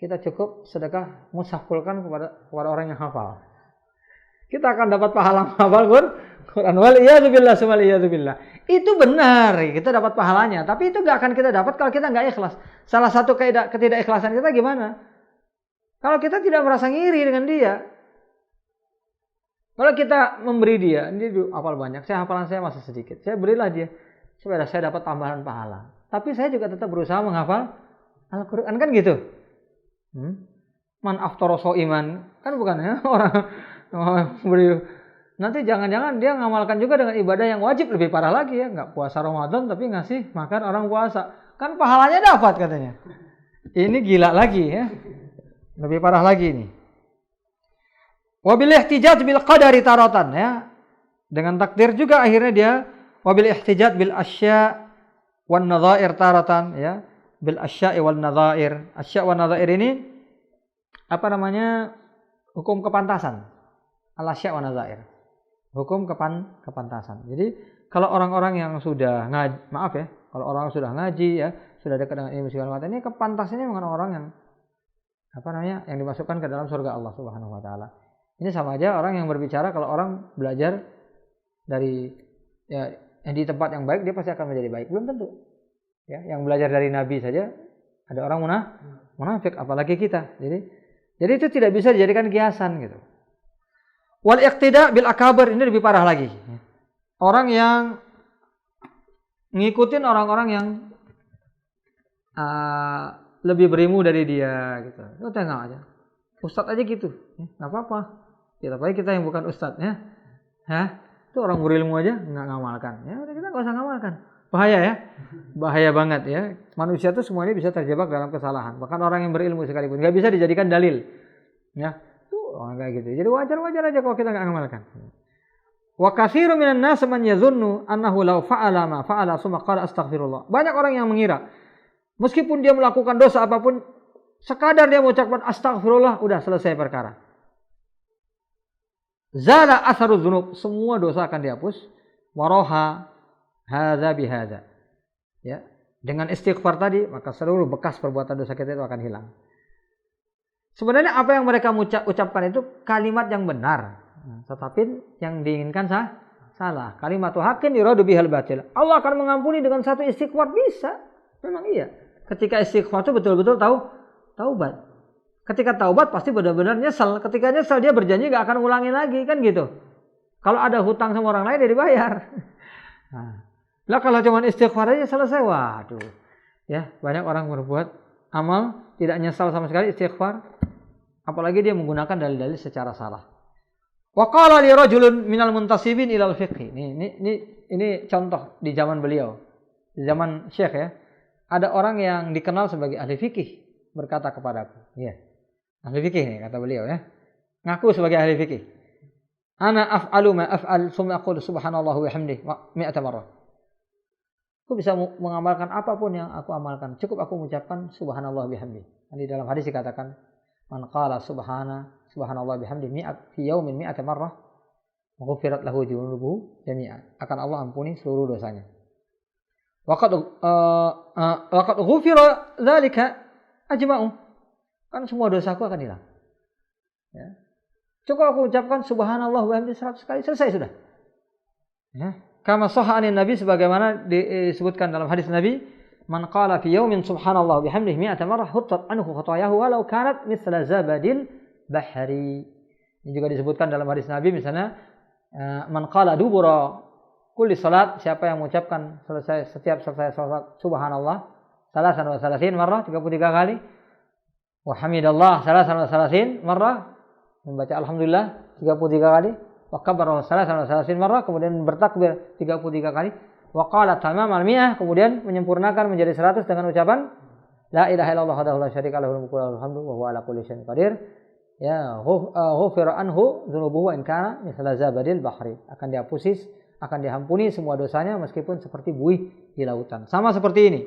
Kita cukup sedekah mushafulkan kepada orang yang hafal. Kita akan dapat pahala menghafal Quran. Waliyadzubillah, sumaliyadzubillah. Itu benar, kita dapat pahalanya. Tapi itu nggak akan kita dapat kalau kita nggak ikhlas. Salah satu ketidakikhlasan kita gimana? Kalau kita tidak merasa ngiri dengan dia. Kalau kita memberi dia hafal banyak, hafalan saya masih sedikit. Saya berilah dia supaya saya dapat tambahan pahala. Tapi saya juga tetap berusaha menghafal Al-Quran, kan gitu. Man aftara iman, kan bukan ya orang beri. Nanti jangan-jangan dia ngamalkan juga dengan ibadah yang wajib, lebih parah lagi ya, nggak puasa Ramadan tapi ngasih makan orang puasa, kan pahalanya dapat katanya. Ini gila lagi ya, lebih parah lagi ini. Wabil ihtijaj bil qadari taratan, ya, dengan takdir juga akhirnya dia wabil ihtijaj bil asya wan nadhair taratan, ya, bil asya'i wal nadhair. Asya' wan nadhair ini apa namanya? Hukum kepantasan. Al asya' wan nadhair. Hukum kepantasan. Jadi kalau orang-orang yang sudah kalau orang sudah ngaji, ya, sudah dekat dengan ilmu segala macam, ini kepantasannya dengan orang yang yang dimasukkan ke dalam surga Allah Subhanahu wa taala. Ini sama aja orang yang berbicara, kalau orang belajar dari di tempat yang baik, dia pasti akan menjadi baik. Belum tentu. Ya, yang belajar dari Nabi saja ada orang munafik, apalagi kita. Jadi itu tidak bisa dijadikan kiasan gitu. Wal iqtida bil akabir, ini lebih parah lagi. Orang yang ngikutin orang-orang yang lebih berilmu dari dia gitu. Lo tengok aja. Ustadz aja gitu. Enggak apa-apa. Ya, tapi kita yang bukan ustadz, ya. Itu orang berilmu aja enggak ngamalkan. Ya udah, kita enggak usah ngamalkan. Bahaya ya. Bahaya banget ya. Manusia itu semuanya bisa terjebak dalam kesalahan. Bahkan orang yang berilmu sekalipun enggak bisa dijadikan dalil. Ya. Orang kayak gitu. Jadi wajar-wajar aja kalau kita enggak ngamalkan. Wa katsirun minan nas man yadhunnu annahu law fa'ala ma fa'ala summa qala astaghfirullah. Banyak orang yang mengira meskipun dia melakukan dosa apapun, sekadar dia mengucapkan astaghfirullah, udah selesai perkara. Zala atharu dzunub, semua dosa akan dihapus. Waroha hadza bihadza. Ya, dengan istighfar tadi, maka seluruh bekas perbuatan dosa kita itu akan hilang. Sebenarnya apa yang mereka ucapkan itu kalimat yang benar, tetapi yang diinginkan salah. Kalimatu haqqin yuradu bihal batil. Allah akan mengampuni dengan satu istighfar, bisa. Memang iya. Ketika istighfar itu betul-betul taubat. Ketika taubat pasti benar-benar nyesel. Ketika nyesel dia berjanji gak akan ulangi lagi, kan gitu. Kalau ada hutang sama orang lain dia dibayar. Nah, kalau cuma istighfar aja selesai, waduh. Ya, banyak orang berbuat amal tidak nyesal sama sekali istighfar. Apalagi dia menggunakan dalil-dalil secara salah. Wa qala li rajulun minal muntasibin ilal fiqh. Ini contoh di zaman beliau. Di zaman Syekh, ya. Ada orang yang dikenal sebagai ahli fikih berkata kepadaku, ya, ahli fikih nih kata beliau, ya, ngaku sebagai ahli fikih. Ana af'alu ma af'al summa aqulu subhanallah wa bihamdihi mi'ata marrah. Aku bisa mengamalkan apapun yang aku amalkan, cukup aku mengucapkan subhanallah bihamdihi. Di dalam hadis dikatakan, man qala subhanallah bihamdihi fi yaumin mi'ata marrah ghufirat lahu dzunubuhu jami'an. Akan Allah ampuni seluruh dosanya. Waqad ghufira dzalika ajma'u. Kan semua dosaku akan hilang. Ya. Cukup aku ucapkan subhanallah wa bihamdihi 100 kali, selesai sudah. Ya. Kama sahha anin Nabi, sebagaimana disebutkan dalam hadis Nabi, man qala fi yaumin subhanallah wa bihamdihi 100 marrah huttat anhu khatayahu walau kanat mithla zabadil bahri. Ini juga disebutkan dalam hadis Nabi, misalnya man qala dubura kulli salat, siapa yang mengucapkan setiap selesai salat subhanallah salasan wa salasin marrah, 33 kali, wa hamidallah salasan wa salasin marrah, membaca alhamdulillah 33 kali, wa kabbara salasan wa salasin marrah, kemudian bertakbir 33 kali, wa qala tamamal mi'ah, kemudian menyempurnakan menjadi 100 dengan ucapan la ilaha illallah wahdahu la syarika lahu lahul mulku wa lahul hamdu wa huwa ala kulli syai'in qadir. Ya, ghufira anhu dzunubuhu in kana mithla zabadil bahri, akan diampuni semua dosanya meskipun seperti buih di lautan. Sama seperti ini.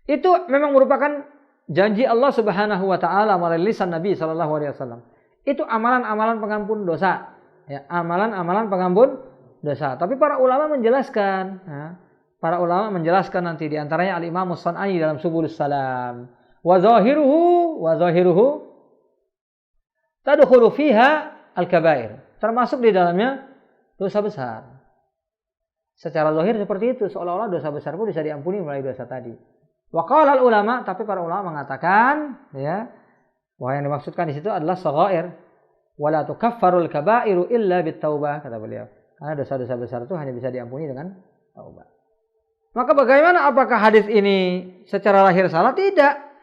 Itu memang merupakan janji Allah Subhanahu wa taala melalui lisan Nabi sallallahu alaihi wasallam. Itu amalan-amalan pengampun dosa. Ya, amalan-amalan pengampun dosa. Tapi para ulama menjelaskan, nanti di antaranya Al-Imam As-San'ani dalam Subulus Salam. Wa zahiruhu tadkhulu fiha al-kabair. Termasuk di dalamnya dosa besar. Secara zahir seperti itu, seolah-olah dosa besar pun bisa diampuni melalui dosa tadi. Wa qala al-ulama, tapi para ulama mengatakan, ya, bahwa yang dimaksudkan di situ adalah shaghair. Wala tukaffarul kabairu illa bitaubah, kata beliau. Karena dosa-dosa besar itu hanya bisa diampuni dengan taubat. Maka bagaimana, apakah hadis ini secara lahir salah? Tidak.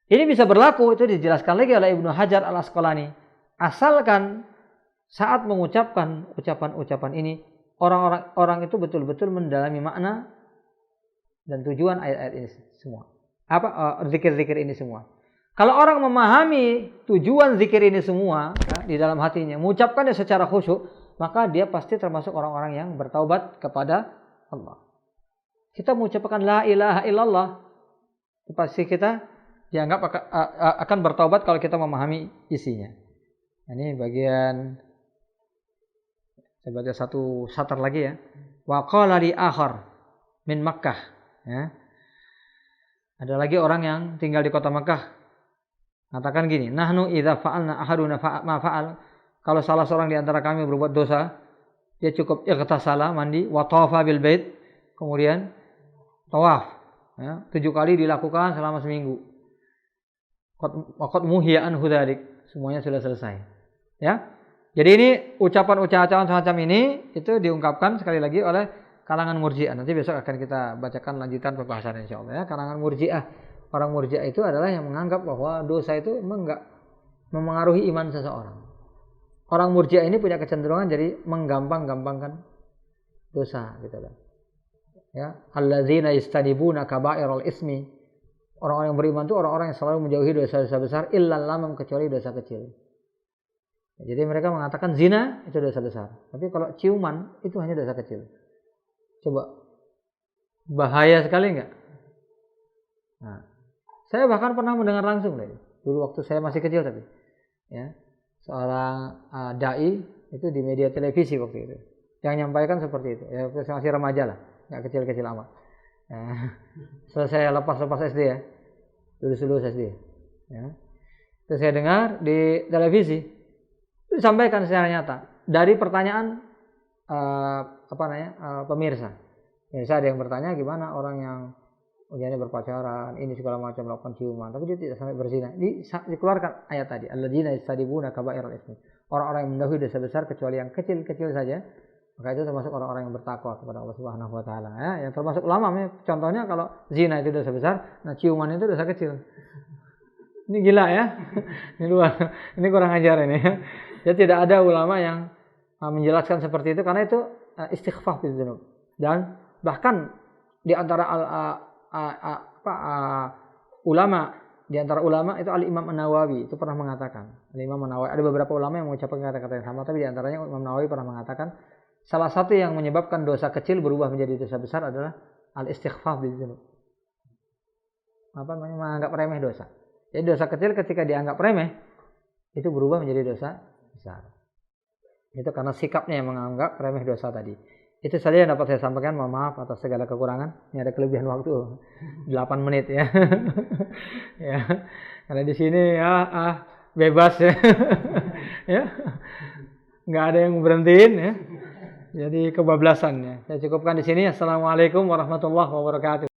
Ini bisa berlaku, itu dijelaskan lagi oleh Ibnu Hajar Al-Asqalani. Asalkan saat mengucapkan ucapan-ucapan ini, orang itu betul-betul mendalami makna dan tujuan ayat-ayat ini semua. Zikir-zikir ini semua. Kalau orang memahami tujuan zikir ini semua, ya, di dalam hatinya, mengucapkannya secara khusyuk, maka dia pasti termasuk orang-orang yang bertaubat kepada Allah. Kita mengucapkan la ilaha illallah, pasti kita dianggap akan bertaubat kalau kita memahami isinya. Ini bagian, saya baca satu satar lagi ya. Wa qala li akhar min Makkah. Ya. Ada lagi orang yang tinggal di kota Makkah. Katakan gini, nahnu idza fa'alna ahaduna ma fa'al. Kalau salah seorang di antara kami berbuat dosa, dia cukup ightasala, mandi, wa tawafa bil bait, kemudian tawaf, ya, 7 kali dilakukan selama seminggu. Qad muhiya anhu dzalik, semuanya sudah selesai. Ya. Jadi ini ucapan-ucapan semacam ini itu diungkapkan sekali lagi oleh kalangan Murji'ah. Nanti besok akan kita bacakan lanjutan pembahasan insyaallah ya. Kalangan Murji'ah. Orang Murji'ah itu adalah yang menganggap bahwa dosa itu memang enggak memengaruhi iman seseorang. Orang Murji'ah ini punya kecenderungan jadi menggampang-gampangkan dosa gitu loh. Ya, alladzina yastanibuna kaba'iral ismi. Orang-orang yang beriman itu orang-orang yang selalu menjauhi dosa-dosa besar illal lamam, kecuali dosa kecil. Jadi mereka mengatakan zina itu dosa besar. Tapi kalau ciuman itu hanya dosa kecil. Coba, bahaya sekali enggak? Nah, saya bahkan pernah mendengar langsung dulu waktu saya masih kecil tapi, ya, seorang dai itu di media televisi waktu itu yang menyampaikan seperti itu. Ya, saya masih remaja lah, nggak kecil-kecil amat. Setelah saya lepas SD ya, lulus SD. Ya. Terus saya dengar di televisi disampaikan secara nyata dari pertanyaan pemirsa. Ada yang bertanya gimana orang yang ujiannya berpacaran, ini segala macam melakukan ciuman, tapi dia tidak sampai berzina. Dikeluarkan ayat tadi, alladzina yastadibuna kaba'iral ismi. Orang-orang yang mendahului dosa besar kecuali yang kecil-kecil saja, maka itu termasuk orang-orang yang bertakwa kepada Allah Subhanahu wa taala, ya. Yang termasuk ulama, contohnya kalau zina itu dosa besar, nah ciuman itu dosa kecil. Ini gila ya. Ini luar. Ini kurang ajar ini. Ya, tidak ada ulama yang menjelaskan seperti itu karena itu istighfaf bidzunub. Dan bahkan di antara ulama, di antara ulama itu Al-Imam An-Nawawi itu pernah mengatakan, Al-Imam An-Nawawi, ada beberapa ulama yang mengucapkan kata-kata yang sama, tapi di antaranya Imam Nawawi pernah mengatakan salah satu yang menyebabkan dosa kecil berubah menjadi dosa besar adalah al-istighfaf bidzunub. Menganggap remeh dosa. Jadi dosa kecil ketika dianggap remeh itu berubah menjadi dosa besar. Itu karena sikapnya yang menganggap remeh dosa tadi. Itu saja yang dapat saya sampaikan. Mohon maaf atas segala kekurangan. Ini ada kelebihan waktu 8 menit ya. Ya. Karena di sini bebas ya. Ya. Enggak ada yang berhentiin ya. Jadi kebablasan ya. Saya cukupkan di sini. Assalamualaikum warahmatullahi wabarakatuh.